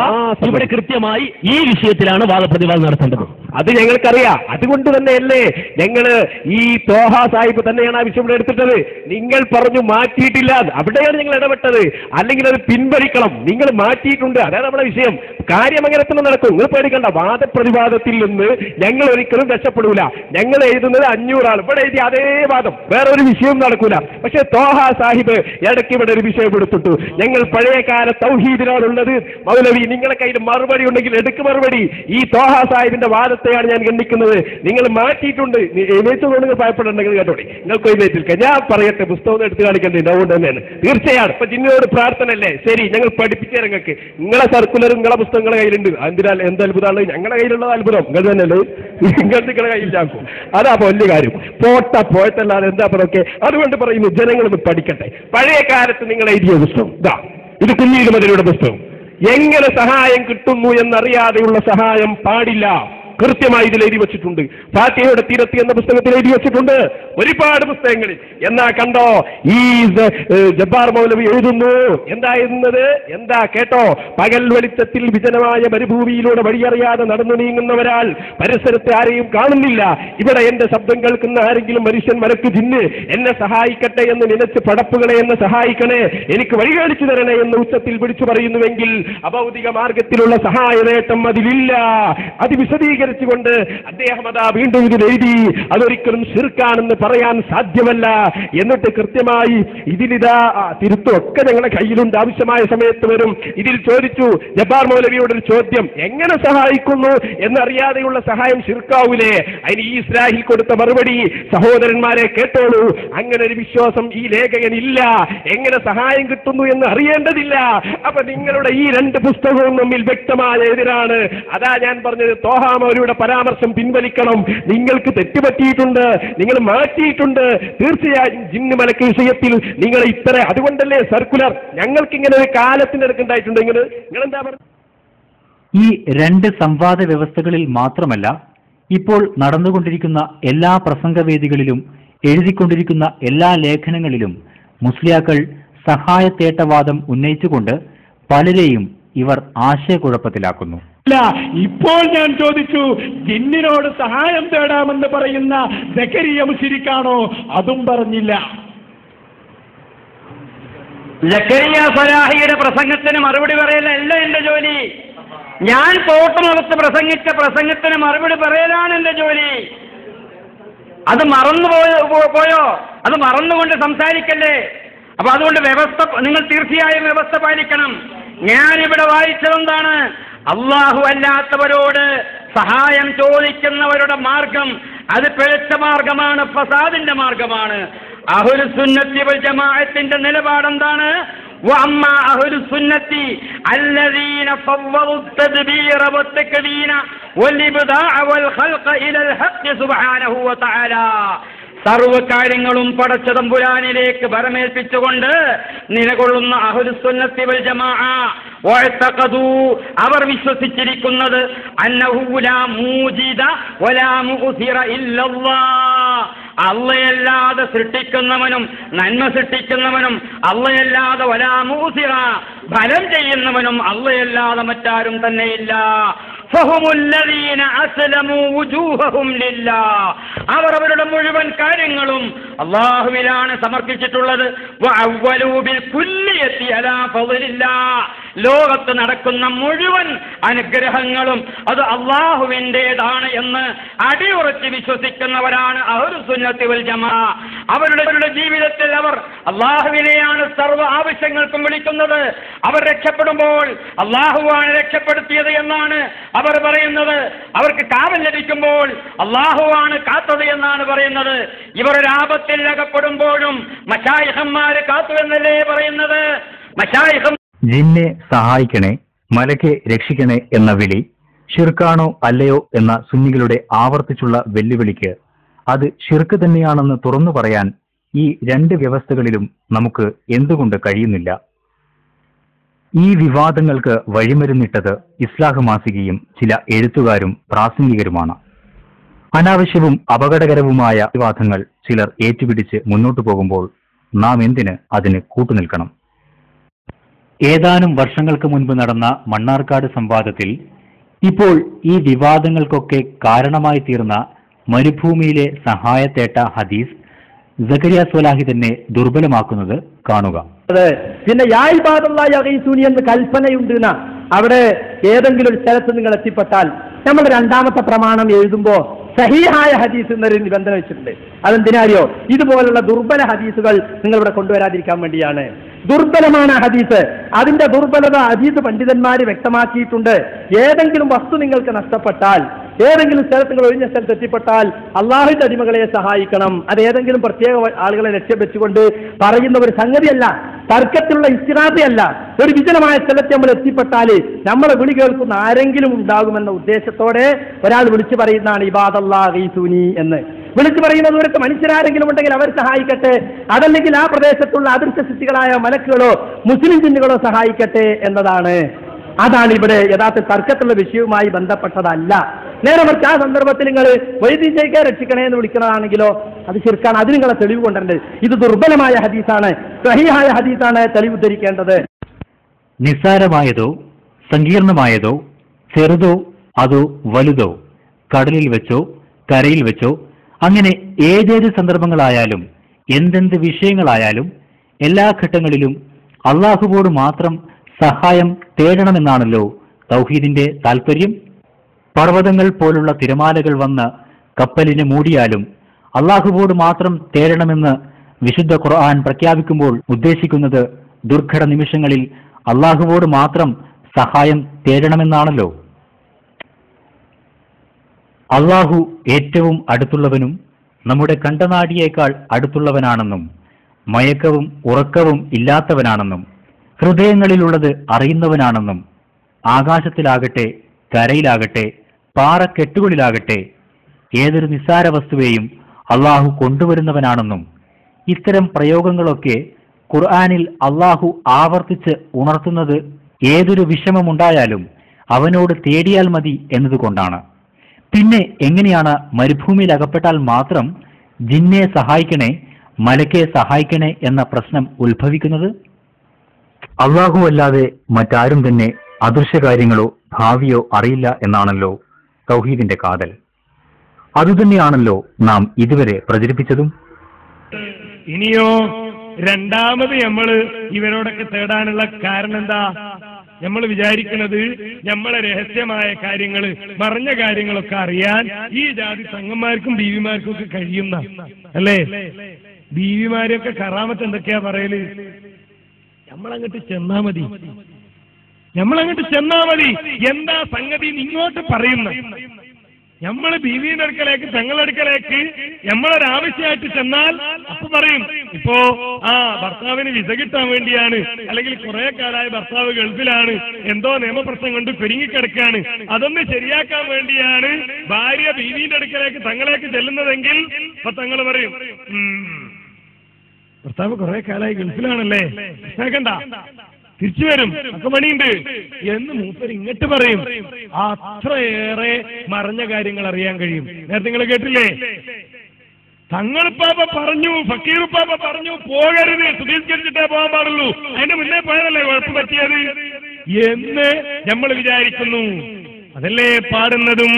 ഇവിടെ കൃത്യമായി ഈ വിഷയത്തിലാണ് വാദപ്രതിവാദം നടത്തേണ്ടത്. അത് ഞങ്ങൾക്കറിയാം. അതുകൊണ്ട് തന്നെയല്ലേ ഞങ്ങള് ഈ തോഹ സാഹിബ് തന്നെയാണ് ആ വിഷയം ഇവിടെ എടുത്തിട്ടത്. നിങ്ങൾ പറഞ്ഞു മാറ്റിയിട്ടില്ല, അവിടെയാണ് ഞങ്ങൾ ഇടപെട്ടത്. അല്ലെങ്കിൽ അത് പിൻവലിക്കണം, നിങ്ങൾ മാറ്റിയിട്ടുണ്ട്, അതാണ് നമ്മുടെ വിഷയം. കാര്യം അങ്ങനെ തന്നെ നടക്കും, നിങ്ങൾ പേടിക്കണ്ട. വാദപ്രതിവാദത്തിൽ നിന്ന് ഞങ്ങൾ ഒരിക്കലും രക്ഷപ്പെടൂല. ഞങ്ങൾ എഴുതുന്നത് 500 ആൾ ഇവിടെ എഴുതി അതേ വാദം, വേറെ ഒരു വിഷയം നടക്കൂല. പക്ഷെ തോഹ സാഹിബ് ഇടയ്ക്ക് ഇവിടെ ഒരു വിഷയം എടുത്തിട്ടു. ഞങ്ങൾ പഴയകാല തൗഹീദിനാണുള്ളത്. മൗലവി നിങ്ങളെ കയ്യിൽ മറുപടി ഉണ്ടെങ്കിൽ എടുക്ക് മറുപടി. ഈ തോഹ സാഹിബിന്റെ വാദത്തെയാണ് ഞാൻ ഗണ്ണിക്കുന്നത്. നിങ്ങൾ മാറ്റിയിട്ടുണ്ട്. എഴുന്നേറ്റുകൊണ്ട് ഭയപ്പെടേണ്ടെങ്കിൽ കേട്ടോടി, നിങ്ങൾക്ക് എഴുന്നേറ്റിരിക്കാം. ഞാൻ പറയട്ടെ, പുസ്തകം എടുത്ത് കാണിക്കേണ്ടത് അതുകൊണ്ട് തന്നെയാണ്. തീർച്ചയാണ്. ഇപ്പൊ ജിന്നോട് പ്രാർത്ഥന അല്ലേ, ശരി, ഞങ്ങൾ പഠിപ്പിച്ചേ. നിങ്ങൾക്ക് നിങ്ങളെ സർക്കുലറും നിങ്ങളെ പുസ്തകങ്ങളുടെ കയ്യിലുണ്ട്. എന്തിനാൽ എന്ത് അത്ഭുതമാണ് ഞങ്ങളുടെ കയ്യിലുള്ള അത്ഭുതം. നിങ്ങൾ തന്നെയല്ലേ നിങ്ങൾ നിങ്ങളുടെ കയ്യിൽ ചാക്കും. അതാ വലിയ കാര്യം. പോയിട്ടല്ലാതെ എന്താ പറയൊക്കെ. അതുകൊണ്ട് പറയുന്നു ജനങ്ങളൊന്ന് പഠിക്കട്ടെ. പഴയ കാലത്ത് നിങ്ങൾ എഴുതിയ പുസ്തകം ഇതാ, ഇത് കുഞ്ഞീത് മതിലയുടെ പുസ്തകം. എങ്ങനെ സഹായം കിട്ടുന്നു എന്നറിയാതെയുള്ള സഹായം പാടില്ല. കൃത്യമായി ഇതിൽ എഴുതി വെച്ചിട്ടുണ്ട്. ഫാത്തിഹയുടെ തീരത്ത് എന്ന പുസ്തകത്തിൽ എഴുതി വെച്ചിട്ടുണ്ട്, ഒരുപാട് പുസ്തകങ്ങളിൽ. എന്നാ കണ്ടോ, ഈ ജബ്ബാർ മൗലവി എഴുതുന്നു. എന്താ എഴുതുന്നത്? എന്താ കേട്ടോ, പകൽ വെളിച്ചത്തിൽ വിജനമായ മരുഭൂമിയിലൂടെ വഴിയറിയാതെ നടന്നു നീങ്ങുന്നവരാൽ പരിസരത്ത് ആരെയും കാണുന്നില്ല. ഇവിടെ എന്റെ ശബ്ദം കേൾക്കുന്ന ആരെങ്കിലും മനുഷ്യൻ, മലക്ക്, ജിന്ന് എന്നെ സഹായിക്കട്ടെ എന്ന് നിലച്ച് പടപ്പുകളെ എന്നെ സഹായിക്കണേ, എനിക്ക് വഴി കാണിച്ചു തരണേ എന്ന് ഉച്ചത്തിൽ വിളിച്ചു പറയുന്നുവെങ്കിൽ അഭൗതിക മാർഗത്തിലുള്ള സഹായ നേട്ടം അതിലില്ല. അത് കൊണ്ട് അദ്ദേഹം അതാ വീണ്ടും ഇതിൽ എഴുതി. അതൊരിക്കലും ശിർക്കാണെന്ന് പറയാൻ സാധ്യമല്ല. എന്നിട്ട് കൃത്യമായി ഇതിലിതാ തിരുത്തൊക്കെ ഞങ്ങളുടെ കയ്യിലുണ്ട്, ആവശ്യമായ സമയത്ത് വരും. ഇതിൽ ചോദിച്ചു ജബ്ബാർ മൗലവിയോട് ഒരു ചോദ്യം, എങ്ങനെ സഹായിക്കുന്നു എന്നറിയാതെയുള്ള സഹായം ശിർക്കാവൂലേ? അതിന് ഈ ഇസ്രാഹിൽ കൊടുത്ത മറുപടി, സഹോദരന്മാരെ കേട്ടോളൂ, അങ്ങനെ ഒരു വിശ്വാസം ഈ ലേഖകനില്ല. എങ്ങനെ സഹായം കിട്ടുന്നു എന്ന് അറിയേണ്ടതില്ല. അപ്പൊ നിങ്ങളുടെ ഈ 2 പുസ്തകവും തമ്മിൽ വ്യക്തമായ എതിരാണ്. അതാ ഞാൻ പറഞ്ഞത്, തോഹ മൗലവിയുടെ പരാമർശം പിൻവലിക്കണം. നിങ്ങൾക്ക് തെറ്റുപറ്റിയിട്ടുണ്ട്, നിങ്ങൾ മാറ്റിയിട്ടുണ്ട്. തീർച്ചയായും ജിന്ന് മലക്ക് വിഷയത്തിൽ നിങ്ങൾ ഇത്ര, അതുകൊണ്ടല്ലേ സർക്കുലർ ഞങ്ങൾക്ക് ഇങ്ങനെ ഒരു കാലത്തിന്റെ ഇടക്കുണ്ടായിട്ടുണ്ട്. നിങ്ങൾ എന്താ പറയുക? ഈ 2 സംവാദ വ്യവസ്ഥകളിൽ മാത്രമല്ല, ഇപ്പോൾ നടന്നുകൊണ്ടിരിക്കുന്ന എല്ലാ പ്രസംഗവേദികളിലും എഴുതിക്കൊണ്ടിരിക്കുന്ന എല്ലാ ലേഖനങ്ങളിലും മുസ്ലിയാക്കൾ സഹായത്തേട്ടവാദം ഉന്നയിച്ചുകൊണ്ട് പലരെയും ഇവർ ആശയക്കുഴപ്പത്തിലാക്കുന്നു. ഇപ്പോൾ ഞാൻ ചോദിച്ചു, ജിന്നിനോട് സഹായം തേടാമെന്ന് പറയുന്ന സക്കരിയ മുശ്രിക്കാണോ? അതും പറഞ്ഞില്ല. സക്കരിയ ഫലാഹിയുടെ പ്രസംഗത്തിന് മറുപടി പറയലല്ല എന്റെ ജോലി. ഞാൻ തോട്ടമുഖത്ത് പ്രസംഗിച്ച പ്രസംഗത്തിന് മറുപടി പറയലാണ് എന്റെ ജോലി. അത് പോയോ? അത് മറന്നുകൊണ്ട് സംസാരിക്കല്ലേ. അപ്പൊ അതുകൊണ്ട് വ്യവസ്ഥ, നിങ്ങൾ തീർച്ചയായും വ്യവസ്ഥ പാലിക്കണം. ഞാനിവിടെ വായിച്ചതെന്താണ്? അള്ളാഹു അല്ലാത്തവരോട് സഹായം ചോദിക്കുന്നവരുടെ മാർഗം അത് പിഴച്ച മാർഗമാണ്, ഫസാദിന്റെ മാർഗമാണ്. അഹ്ലുസുന്നത്തി വൽ ജമാഅത്തിന്റെ നിലപാടെന്താണ്? വഅമ്മാ അഹ്ലുസുന്നത്തി അല്ലദീന ഫവ്വദു തദ്ബീറ വത്തക്വീന വൽഇബ്ദാഅ വൽ ഖൽഖ ഇലൽ ഹഖ് സുബ്ഹാനഹു വതആല. സർവ്വ കാര്യങ്ങളും പടച്ച തമ്പുരാനിലേക്ക് ഭരമേൽപ്പിച്ചുകൊണ്ട് നിലകൊള്ളുന്ന അഹ്ലുസുന്നത്തി വൽ ജമാഅ വഅതഖദു, അവർ വിശ്വസിച്ചിരിക്കുന്നത് അന്നഹു ലാ മൂജിദ വലാ മുഅ്സിറ ഇല്ലല്ലാഹ്, അള്ളയല്ലാതെ സൃഷ്ടിക്കുന്നവനും നന്മ സൃഷ്ടിക്കുന്നവനും അള്ളയല്ലാതെ വലാ മുഅ്സിറ, ഫലം ചെയ്യുന്നവനും അള്ളയല്ലാതെ മറ്റാരും തന്നെയില്ല. ഫഹുമുല്ലദീന അസ്ലമു വുജൂഹഹും ലില്ലാഹ്, അവർ അവരുടെ മുഴുവൻ കാര്യങ്ങളും അല്ലാഹുവിലാണ് സമർപ്പിച്ചിട്ടുള്ളത്. വഅവ്വലു ബിൽ കുല്ലിയത്തി അലാ ഫളില്ലാഹ്, ലോകത്ത് നടക്കുന്ന മുഴുവൻ അനുഗ്രഹങ്ങളും അത് അള്ളാഹുവിൻ്റെതാണ് എന്ന് അടിയുറച്ച് വിശ്വസിക്കുന്നവരാണ് അഹ്ലുസുന്നത്തി വൽ ജമാഅ. അവരുടെ ജീവിതത്തിൽ അവർ അള്ളാഹുവിനെയാണ് സർവ്വ ആവശ്യങ്ങൾക്കും വിളിക്കുന്നത്. അവർ രക്ഷപ്പെടുമ്പോൾ അള്ളാഹുവാണ് രക്ഷപ്പെടുത്തിയത് എന്നാണ് അവർ പറയുന്നത്. അവർക്ക് കാവൽ ലഭിക്കുമ്പോൾ അള്ളാഹുവാണ് കാത്തത് എന്നാണ് പറയുന്നത്. ഇവർ ഒരു ആപത്തിൽ അകപ്പെടുമ്പോഴും മശായിഖന്മാര് കാത്തു എന്നല്ലേ പറയുന്നത്. ജിന്നെ സഹായിക്കണേ, മലക്കെ രക്ഷിക്കണേ എന്ന വിളി ഷിർക്കാണോ അല്ലയോ എന്ന സുന്നികളുടെ ആവർത്തിച്ചുള്ള വെല്ലുവിളിക്ക് അത് ഷിർക്ക് തന്നെയാണെന്ന് തുറന്നു പറയാൻ ഈ രണ്ട് വ്യവസ്ഥകളിലും നമുക്ക് എന്തുകൊണ്ട് കഴിയുന്നില്ല? ഈ വിവാദങ്ങൾക്ക് വഴിമരുന്നിട്ടത് ഇസ്ലാഹ് മാസികയും ചില എഴുത്തുകാരും പ്രാസംഗികരുമാണ്. അനാവശ്യവും അപകടകരവുമായ വിവാദങ്ങൾ ചിലർ ഏറ്റുപിടിച്ച് മുന്നോട്ടു പോകുമ്പോൾ നാം എന്തിന് അതിന് കൂട്ടുനിൽക്കണം? ഏതാനും വർഷങ്ങൾക്ക് മുൻപ് നടന്ന മണ്ണാർക്കാട് സംവാദത്തിൽ ഇപ്പോൾ ഈ വിവാദങ്ങൾക്കൊക്കെ കാരണമായി തീർന്ന മരുഭൂമിയിലെ സഹായത്തേട്ട ഹദീസ് സക്കരിയ സ്വലാഹി തന്നെ ദുർബലമാക്കുന്നത് കാണുക. പിന്നെ എന്ന് കൽപ്പനയുണ്ട്. അവിടെ ഏതെങ്കിലും ഒരു സ്ഥലത്ത് നിങ്ങൾ എത്തിപ്പെട്ടാൽ നമ്മൾ രണ്ടാമത്തെ പ്രമാണം എഴുതുമ്പോൾ സഹീഹായ ഹദീസ് എന്നൊരു നിബന്ധന വെച്ചിട്ടുണ്ട്. അതെന്തിനാറിയോ? ഇതുപോലുള്ള ദുർബല ഹദീസുകൾ നിങ്ങൾ ഇവിടെ കൊണ്ടുവരാതിരിക്കാൻ വേണ്ടിയാണ്. ദുർബലമാണ് ഹദീസ്. അതിന്റെ ദുർബലത ഹദീസ് പണ്ഡിതന്മാർ വ്യക്തമാക്കിയിട്ടുണ്ട്. ഏതെങ്കിലും വസ്തു നിങ്ങൾക്ക് നഷ്ടപ്പെട്ടാൽ, ഏതെങ്കിലും സ്ഥലത്ത് നിങ്ങൾ ഒഴിഞ്ഞ സ്ഥലത്ത് എത്തിപ്പെട്ടാൽ അള്ളാഹുവിന്റെ അടിമകളെ സഹായിക്കണം. അത് ഏതെങ്കിലും പ്രത്യേക ആളുകളെ ലക്ഷ്യം വെച്ചുകൊണ്ട് പറയുന്ന ഒരു സംഗതിയല്ല, തർക്കത്തിലുള്ള ഇസ്തിറാത്തയല്ല. ഒരു വിജനമായ സ്ഥലത്ത് നമ്മൾ എത്തിപ്പെട്ടാൽ നമ്മളെ വിളി കേൾക്കുന്ന ആരെങ്കിലും ഉണ്ടാകുമെന്ന ഉദ്ദേശത്തോടെ ഒരാൾ വിളിച്ചു പറയുന്നതാണ് ഇബാദല്ലാഹി സുനി എന്ന്. വിളിച്ചു പറയുന്ന ദൂരത്ത് മനുഷ്യരാരെങ്കിലും ഉണ്ടെങ്കിൽ അവർ സഹായിക്കട്ടെ, അതല്ലെങ്കിൽ ആ പ്രദേശത്തുള്ള അദൃശ്യ സിദ്ധികളായ മലക്കുകളോ മുസ്ലിം ജിന്നുകളോ സഹായിക്കട്ടെ എന്നതാണ്. അതാണ് ഇവിടെ യഥാർത്ഥ തർക്കത്തുള്ള വിഷയവുമായി ബന്ധപ്പെട്ടതല്ല. നേരെ മറിച്ച് ആ സന്ദർഭത്തിൽ നിങ്ങൾ വൈദ്യുതിയെ രക്ഷിക്കണേ എന്ന് വിളിക്കുന്നതാണെങ്കിലോ അത് ശിർക്കാണ്. അത് നിങ്ങളെ തെളിവ് കൊണ്ടുണ്ട്. ഇത് ദുർബലമായ ഹദീസാണ്, സഹീഹായ ഹദീസാണ് തെളിവ് ധരിക്കേണ്ടത്. നിസ്സാരമായതോ സങ്കീർണമായതോ ചെറുതോ അതോ വലുതോ, കടലിൽ വെച്ചോ കരയിൽ വെച്ചോ, അങ്ങനെ ഏതേത് സന്ദർഭങ്ങളായാലും എന്തെന്ത് വിഷയങ്ങളായാലും എല്ലാ ഘട്ടങ്ങളിലും അള്ളാഹുവോട് മാത്രം സഹായം തേടണമെന്നാണല്ലോ തൗഹീദിന്റെ താൽപര്യം. പർവ്വതങ്ങൾ പോലുള്ള തിരമാലകൾ വന്ന് കപ്പലിനെ മൂടിയാലും അള്ളാഹുവോട് മാത്രം തേടണമെന്ന് വിശുദ്ധ ഖുർആൻ പ്രഖ്യാപിക്കുമ്പോൾ ഉദ്ദേശിക്കുന്നത് ദുർഘട നിമിഷങ്ങളിൽ അള്ളാഹുവോട് മാത്രം സഹായം തേടണമെന്നാണല്ലോ. അള്ളാഹു ഏറ്റവും അടുത്തുള്ളവനും നമ്മുടെ കണ്ടനാടിയേക്കാൾ അടുത്തുള്ളവനാണെന്നും മയക്കവും ഉറക്കവും ഇല്ലാത്തവനാണെന്നും ഹൃദയങ്ങളിലുള്ളത് അറിയുന്നവനാണെന്നും ആകാശത്തിലാകട്ടെ കരയിലാകട്ടെ പാറക്കെട്ടുകളിലാകട്ടെ ഏതൊരു നിസ്സാര വസ്തുവേയും അള്ളാഹു കൊണ്ടുവരുന്നവനാണെന്നും ഇത്തരം പ്രയോഗങ്ങളൊക്കെ ഖുർആനിൽ അള്ളാഹു ആവർത്തിച്ച് ഉണർത്തുന്നത് ഏതൊരു വിഷമമുണ്ടായാലും അവനോട് തേടിയാൽ മതി എന്നതുകൊണ്ടാണ്. പിന്നെ എങ്ങനെയാണ് മരുഭൂമിയിൽ അകപ്പെട്ടാൽ മാത്രം ജിന്നെ സഹായിക്കണേ മലക്കെ സഹായിക്കണേ എന്ന പ്രശ്നം ഉത്ഭവിക്കുന്നത്? അള്ളാഹു അല്ലാതെ മറ്റാരും തന്നെ അദൃശ്യകാര്യങ്ങളോ ഭാവിയോ അറിയില്ല എന്നാണല്ലോ തൗഹീദിന്റെ കാതൽ. അതുതന്നെയാണല്ലോ നാം ഇതുവരെ പ്രചരിപ്പിച്ചതും. ഇനിയോ രണ്ടാമത് നമ്മള് ഇവരോടൊക്കെ തേടാനുള്ള കാരണം എന്താ? നമ്മൾ വിചാരിക്കുന്നത് നമ്മളെ രഹസ്യമായ കാര്യങ്ങള് മറഞ്ഞ കാര്യങ്ങളൊക്കെ അറിയാൻ ഈ ജാതി സംഘന്മാർക്കും ബീവിമാർക്കും ഒക്കെ കഴിയുന്ന അല്ലേ? ബീവിമാരെയൊക്കെ കറാമത്ത് എന്തൊക്കെയാ പറയല്? നമ്മളങ്ങോട്ട് ചെന്നാ മതി, നമ്മളങ്ങോട്ട് ചെന്നാ മതി. എന്താ സംഗതി ഇങ്ങോട്ട് പറയുന്ന? നമ്മള് ബീവിയുടെ അടുക്കലേക്ക് തങ്ങളടുക്കലേക്ക് നമ്മളൊരാവശ്യമായിട്ട് ചെന്നാൽ അപ്പൊ പറയും, ഇപ്പോ ഭർത്താവിന് വിസ കിട്ടാൻ വേണ്ടിയാണ്, അല്ലെങ്കിൽ കുറെ കാലമായി ഭർത്താവ് ഗൾഫിലാണ്, എന്തോ നിയമപ്രശ്നം കൊണ്ട് പെരുങ്ങിക്കിടക്കാണ്, അതൊന്ന് ശരിയാക്കാൻ വേണ്ടിയാണ് ഭാര്യ ബീവിയുടെ അടുക്കലേക്ക് തങ്ങളേക്ക് ചെല്ലുന്നതെങ്കിൽ അപ്പൊ തങ്ങൾ പറയും, ഭർത്താവ് കുറെ കാലമായി ഗൾഫിലാണല്ലേ, കേൾക്കണ്ട, തിരിച്ചു വരും, ഒക്കെ പണിയുണ്ട് എന്ന് മൂപ്പർ ഇങ്ങോട്ട് പറയും. അത്രയേറെ മറഞ്ഞ കാര്യങ്ങൾ അറിയാൻ കഴിയും. നേരത്തെ നിങ്ങൾ കേട്ടില്ലേ, തങ്ങളിപ്പാപ്പ പറഞ്ഞു, ഫക്കീറുപ്പാപ്പ പറഞ്ഞു പോകരുത്, സുധീകരിച്ചിട്ടേ പോകാൻ പാടുള്ളൂ, അതിന്റെ മുന്നേ പോയതല്ലേ കുഴപ്പം പറ്റിയത് എന്ന് നമ്മൾ വിചാരിക്കുന്നു. അതല്ലേ പാടുന്നതും,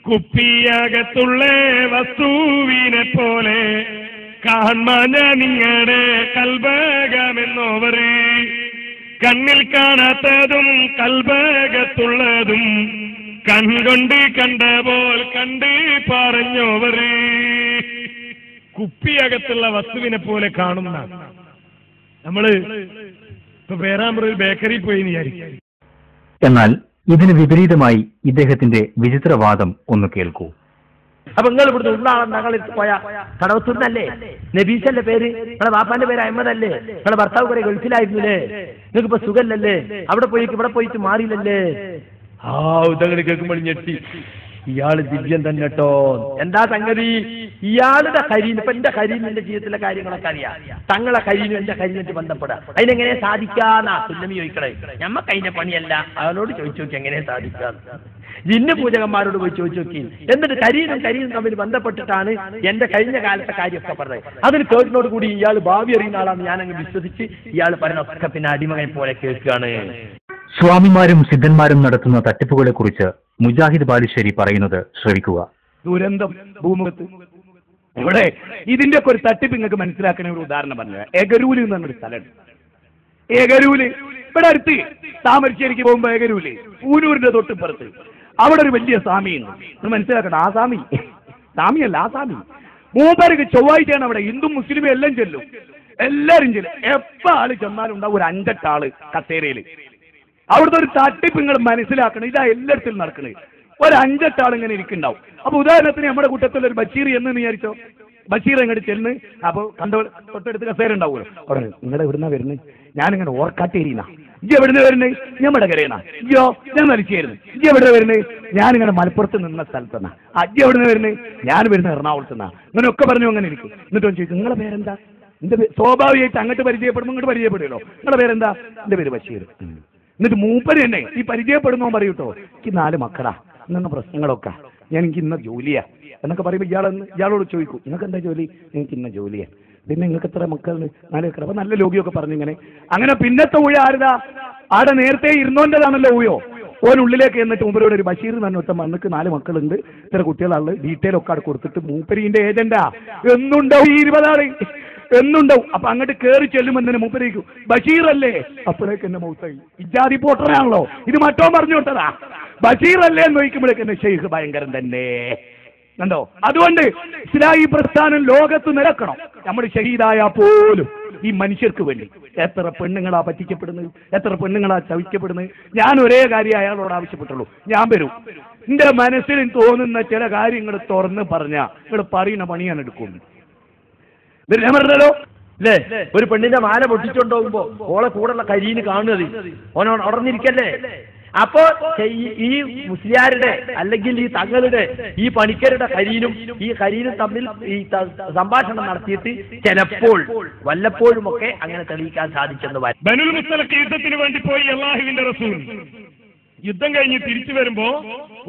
കുപ്പിയകത്തുള്ള വസ്തുവിനെ പോലെ കാൺമാഞ്ഞ നിങ്ങളുടെ കൽബകമെന്നോവര്, കണ്ണിൽ കാണാത്തതും കൽബകത്തുള്ളതും കൺകൊണ്ട് കണ്ട പോൽ കണ്ട് പറഞ്ഞോവര്. കുപ്പിയകത്തുള്ള വസ്തുവിനെ പോലെ കാണുന്ന നമ്മള് ഇപ്പൊ പേരാമ്പ്ര ഒരു ബേക്കറി പോയി വിചാരിക്കും. എന്നാൽ ഇതിന് വിപരീതമായി ഇദ്ദേഹത്തിന്റെ വിചിത്രവാദം ഒന്ന് കേൾക്കൂ. അപ്പൊ നിങ്ങൾ ഇവിടുത്തെ ഉള്ളാളെ ഞങ്ങളെടുത്ത് പോയ കടവത്തൂരിനല്ലേ? നബീസല്ലേ പേര്? നിങ്ങളെ ബാപ്പാന്റെ പേര് അഹമ്മദല്ലേ? നിങ്ങളെ ഭർത്താവ് കുറെ ഗൾഫിലായിരുന്നില്ലേ? നിങ്ങൾക്ക് ഇപ്പൊ സുഖല്ലേ? അവിടെ പോയി ഇവിടെ പോയിട്ട് മാറിയില്ലല്ലേ? ഇതങ്ങനെ കേൾക്കുമ്പോൾ ഞെട്ടി, ഇയാള് ദിവ്യം തന്നെ കേട്ടോ. എന്താ സംഗതി? ഇയാളുടെ കരീൻ, ഇപ്പൊ എന്റെ കരീനിന്റെ ജീവിതത്തിലെ കാര്യങ്ങളൊക്കെ അറിയാം, തങ്ങളെ കരീനും എന്റെ കരീനായിട്ട് ബന്ധപ്പെടാം. അതിനെങ്ങനെ സാധിക്കാന്നാ സുല്ലമി ചോദിക്കണേ. ഞമ്മക്ക് അതിന്റെ പണിയല്ല, അവനോട് ചോദിച്ചു നോക്കി എങ്ങനെ സാധിക്കാന്ന്. ജിന്ന് പൂജകന്മാരോട് പോയി ചോദിച്ചു നോക്കി. എന്നിട്ട് കരീനും തമ്മിൽ ബന്ധപ്പെട്ടിട്ടാണ് എന്റെ കഴിഞ്ഞ കാലത്തെ കാര്യമൊക്കെ പറഞ്ഞത്. അതിന് കേട്ടിനോട് കൂടി ഇയാൾ ഭാവി അറിയുന്ന ആളാണ് ഞാനങ്ങ് വിശ്വസിച്ച് ഇയാൾ പറഞ്ഞൊക്കെ പിന്നെ അടിമകനെ പോലെ കേൾക്കുകയാണ്. സ്വാമിമാരും സിദ്ധന്മാരും നടത്തുന്ന തട്ടിപ്പുകളെ കുറിച്ച് മുജാഹിദ് ബാലുശ്ശേരി പറയുന്നത് ശ്രവിക്കുക. ദുരന്തം ഭൂമുഖത്ത് ഇവിടെ ഇതിന്റെ ഒക്കെ ഒരു തട്ടിപ്പ് നിങ്ങൾക്ക് മനസ്സിലാക്കുന്ന ഒരു ഉദാഹരണം പറഞ്ഞു. എഗരൂല് എന്ന് പറഞ്ഞൊരു സ്ഥലമുണ്ട്. ഏകരൂല് ഇവിടെ അടുത്ത് താമരശ്ശേരിക്ക് പോകുമ്പോ ഏകരൂല് ഊനൂരിന്റെ തൊട്ടിപ്പുറത്ത് അവിടെ ഒരു വലിയ സ്വാമിയുണ്ട്. നിങ്ങൾ മനസ്സിലാക്കണം, ആ സ്വാമിയല്ല, ആ സ്വാമി മൂപ്പർക്ക് ചൊവ്വാഴ്ചയാണ് അവിടെ ഹിന്ദു മുസ്ലിമും എല്ലാം ചെല്ലും, എല്ലാരും ചെല്ലും. എപ്പോ ആള് ചെന്നാലും ഉണ്ടാവും ഒരു 5-8 ആള് കസേരയില്. അവിടുത്തെ ഒരു തട്ടിപ്പ് നിങ്ങൾ മനസ്സിലാക്കണം, ഇതാ എല്ലായിടത്തും നടക്കണേ. ഒരു 5-8 ആൾ ഇങ്ങനെ ഇരിക്കുന്നുണ്ടാവും. അപ്പൊ ഉദാഹരണത്തിന് നമ്മുടെ കൂട്ടത്തിൽ ഒരു ബഷീർ എന്ന് വിചാരിച്ചോ, ബഷീർ അങ്ങോട്ട് ചെല്ലുന്നു. അപ്പൊ കണ്ടോ തൊട്ടടുത്ത് കസേര ഉണ്ടാവുമല്ലോ. പറഞ്ഞു നിങ്ങളുടെ എവിടുന്നാ വരുന്നത്? ഞാനിങ്ങനെ ഓർക്കാട്ടേരിന്നാ. ഇജ്ജ് എവിടുന്ന് വരുന്നത്? ഞാൻ വടകരയെന്നാ. ഇയ്യോ ഞാൻ മരിച്ചായിരുന്നു. ഇജ്ജ് എവിടെ വരുന്നത്? ഞാനിങ്ങനെ മലപ്പുറത്ത് നിന്ന സ്ഥലത്തെന്നാ. അജ്ജ് എവിടുന്ന് വരുന്നത്? ഞാൻ വരുന്നത് എറണാകുളത്തുനിന്നാ. ഇങ്ങനെയൊക്കെ പറഞ്ഞു അങ്ങനെ ഇരിക്കും. എന്നിട്ട് ചോദിക്കും നിങ്ങളുടെ പേരെന്താ? എന്റെ സ്വാഭാവികമായിട്ട് അങ്ങോട്ട് പരിചയപ്പെടുമ്പോൾ ഇങ്ങോട്ട് പരിചയപ്പെടുമല്ലോ. നിങ്ങളുടെ പേരെന്താ? എന്റെ പേര് ബഷീർ. എന്നിട്ട് മൂപ്പര് തന്നെ ഈ പരിചയപ്പെടുന്നോ പറയൂട്ടോ, എനിക്ക് 4 മക്കളാ, ഇന്ന പ്രശ്നങ്ങളൊക്കെ, ഞാൻ എനിക്ക് ഇന്ന ജോലിയാ എന്നൊക്കെ പറയുമ്പോൾ ഇയാളോട് ചോദിക്കും നിങ്ങൾക്ക് എന്താ ജോലി? എനിക്ക് ഇന്ന ജോലിയാ. പിന്നെ നിങ്ങൾക്ക് എത്ര മക്കളാണ്? 4 മക്കൾ. അപ്പൊ നല്ല ലോകിയൊക്കെ പറഞ്ഞു ഇങ്ങനെ. അങ്ങനെ പിന്നത്തെ ഊഴ ആരുതാ? ആടെ നേരത്തെ ഇരുന്നോണ്ടതാണല്ലോ ഊയോ. ഓനുള്ളിലേക്ക് എന്നിട്ട് മൂപ്പരോട് ഒരു ബഷീർ തന്നെ ഒറ്റ മണ്ണക്ക് 4 മക്കളുണ്ട്, ഇത്ര കുട്ടികളാണ്, ഡീറ്റെയിൽ ഒക്കെ അവിടെ കൊടുത്തിട്ട് മൂപ്പരിന്റെ ഏജന്റാ എന്നുണ്ടാവും 20 ആള് എന്നുണ്ടാവും. അപ്പൊ അങ്ങോട്ട് കയറി ചെല്ലുമ്പോൾ തന്നെ മൂപ്പരേക്കും ബഷീർ അല്ലേ? അപ്പോഴേക്ക് എന്നെ മൗത്തായി. ഇജാതി പോട്ടറാണല്ലോ ഇത്, മറ്റോ പറഞ്ഞു വിട്ടതാ. ബഷീർ അല്ലേ എന്ന് ചോദിക്കുമ്പോഴേക്ക് എന്നെ ഷെയ്ഖ് ഭയങ്കരം തന്നെ കണ്ടോ. അതുകൊണ്ട് ഇസ്ലാഹി പ്രസ്ഥാനം ലോകത്ത് നിലക്കണം. നമ്മൾ ഷഹീദായ പോലും ഈ മനുഷ്യർക്ക് വേണ്ടി എത്ര പെണ്ണുങ്ങളാ പറ്റിക്കപ്പെടുന്നത്, എത്ര പെണ്ണുങ്ങളാ ചവിക്കപ്പെടുന്നത്. ഞാൻ ഒരേ കാര്യം അയാളോട് ആവശ്യപ്പെട്ടുള്ളൂ, ഞാൻ വരും എന്റെ മനസ്സിൽ തോന്നുന്ന ചില കാര്യങ്ങൾ തുറന്ന് പറഞ്ഞാ നിങ്ങൾ പറയുന്ന പണി ഞാൻ എടുക്കുന്നു. ഞാൻ പറഞ്ഞല്ലോ അല്ലേ, ഒരു പെണ്ണിന്റെ മാല പൊട്ടിച്ചുകൊണ്ടുപോകുമ്പോ ഓളെ കൂടെയുള്ള കരീന് കാണുന്നത് ഓനോ ഉടഞ്ഞിരിക്കല്ലേ. അപ്പോ ഈ മുസ്ലിയാരുടെ അല്ലെങ്കിൽ ഈ തങ്ങളുടെ ഈ പണിക്കരുടെ കരീനും ഈ കരീനും തമ്മിൽ ഈ സംഭാഷണം നടത്തിയിട്ട് ചിലപ്പോൾ വല്ലപ്പോഴും ഒക്കെ അങ്ങനെ തെളിയിക്കാൻ സാധിച്ചെന്ന് വരും. ബനുൽ മുസ്തലഖ് യുദ്ധത്തിന് വേണ്ടി പോയി അല്ലാഹുവിന്റെ റസൂൽ യുദ്ധം കഴിഞ്ഞ് തിരിച്ചു വരുമ്പോ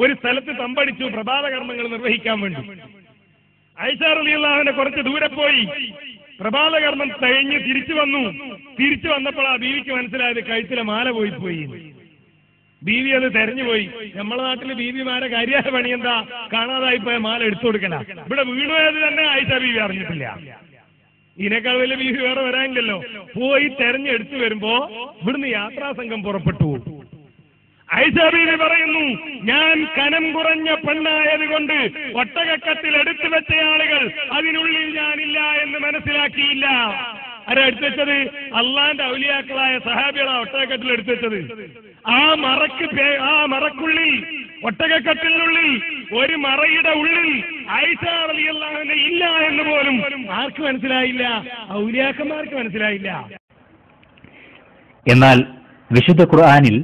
ഒരു സ്ഥലത്ത് തമ്പടിച്ചു പ്രഭാത കർമ്മങ്ങൾ നിർവഹിക്കാൻ വേണ്ടി. ആയിഷ റളിയല്ലാഹു അൻഹ കുറച്ച് ദൂരെ പോയി പ്രഭാത കർമ്മം കഴിഞ്ഞ് തിരിച്ചു വന്നപ്പോൾ ആ ബീവിക്ക് മനസ്സിലായത് കഴുത്തിലെ മാല പോയി. ബീവി അത് തെരഞ്ഞുപോയി. നമ്മളെ നാട്ടില് ബീവിമാരെ കാര്യമായ പണി എന്താ? കാണാതായി പോയ മാല എടുത്തു കൊടുക്കല. ഇവിടെ വീണുപോയത് തന്നെ ആയിഷ ബീവി അറിഞ്ഞിട്ടില്ല. ഇതിനേക്കാൾ വലിയ ബീവി വേറെ വരാനില്ലല്ലോ. പോയി തെരഞ്ഞെടുത്തു വരുമ്പോ ഇവിടുന്ന് യാത്രാസംഘം പുറപ്പെട്ടു. ആയിഷ ബീവി പറയുന്നു, ഞാൻ കനം കുറഞ്ഞ പെണ്ണായത് കൊണ്ട് ഒട്ടകക്കത്തിൽ എടുത്തു വെച്ച ആളുകൾ അതിനുള്ളിൽ ഞാനില്ല എന്ന് മനസ്സിലാക്കിയില്ല. ആരാ എടുത്തു വെച്ചത്? അള്ളാന്റെ ഔലിയാക്കളായ സഹാബികളാ ഒട്ടകക്കത്തിൽ എടുത്തു വെച്ചത്. ആ മറക്കുള്ളിൽ, ഒട്ടകക്കട്ടിനുള്ളിൽ ഒരു മറയുടെ ഉള്ളിൽ ആയിഷ റളിയല്ലാഹു അൻഹ ഇല്ല എന്ന് പോലും ആർക്ക് മനസ്സിലായില്ല? ഔലിയാക്കന്മാർക്ക് മനസ്സിലായില്ല. എന്നാൽ വിശുദ്ധ ഖുർആനിൽ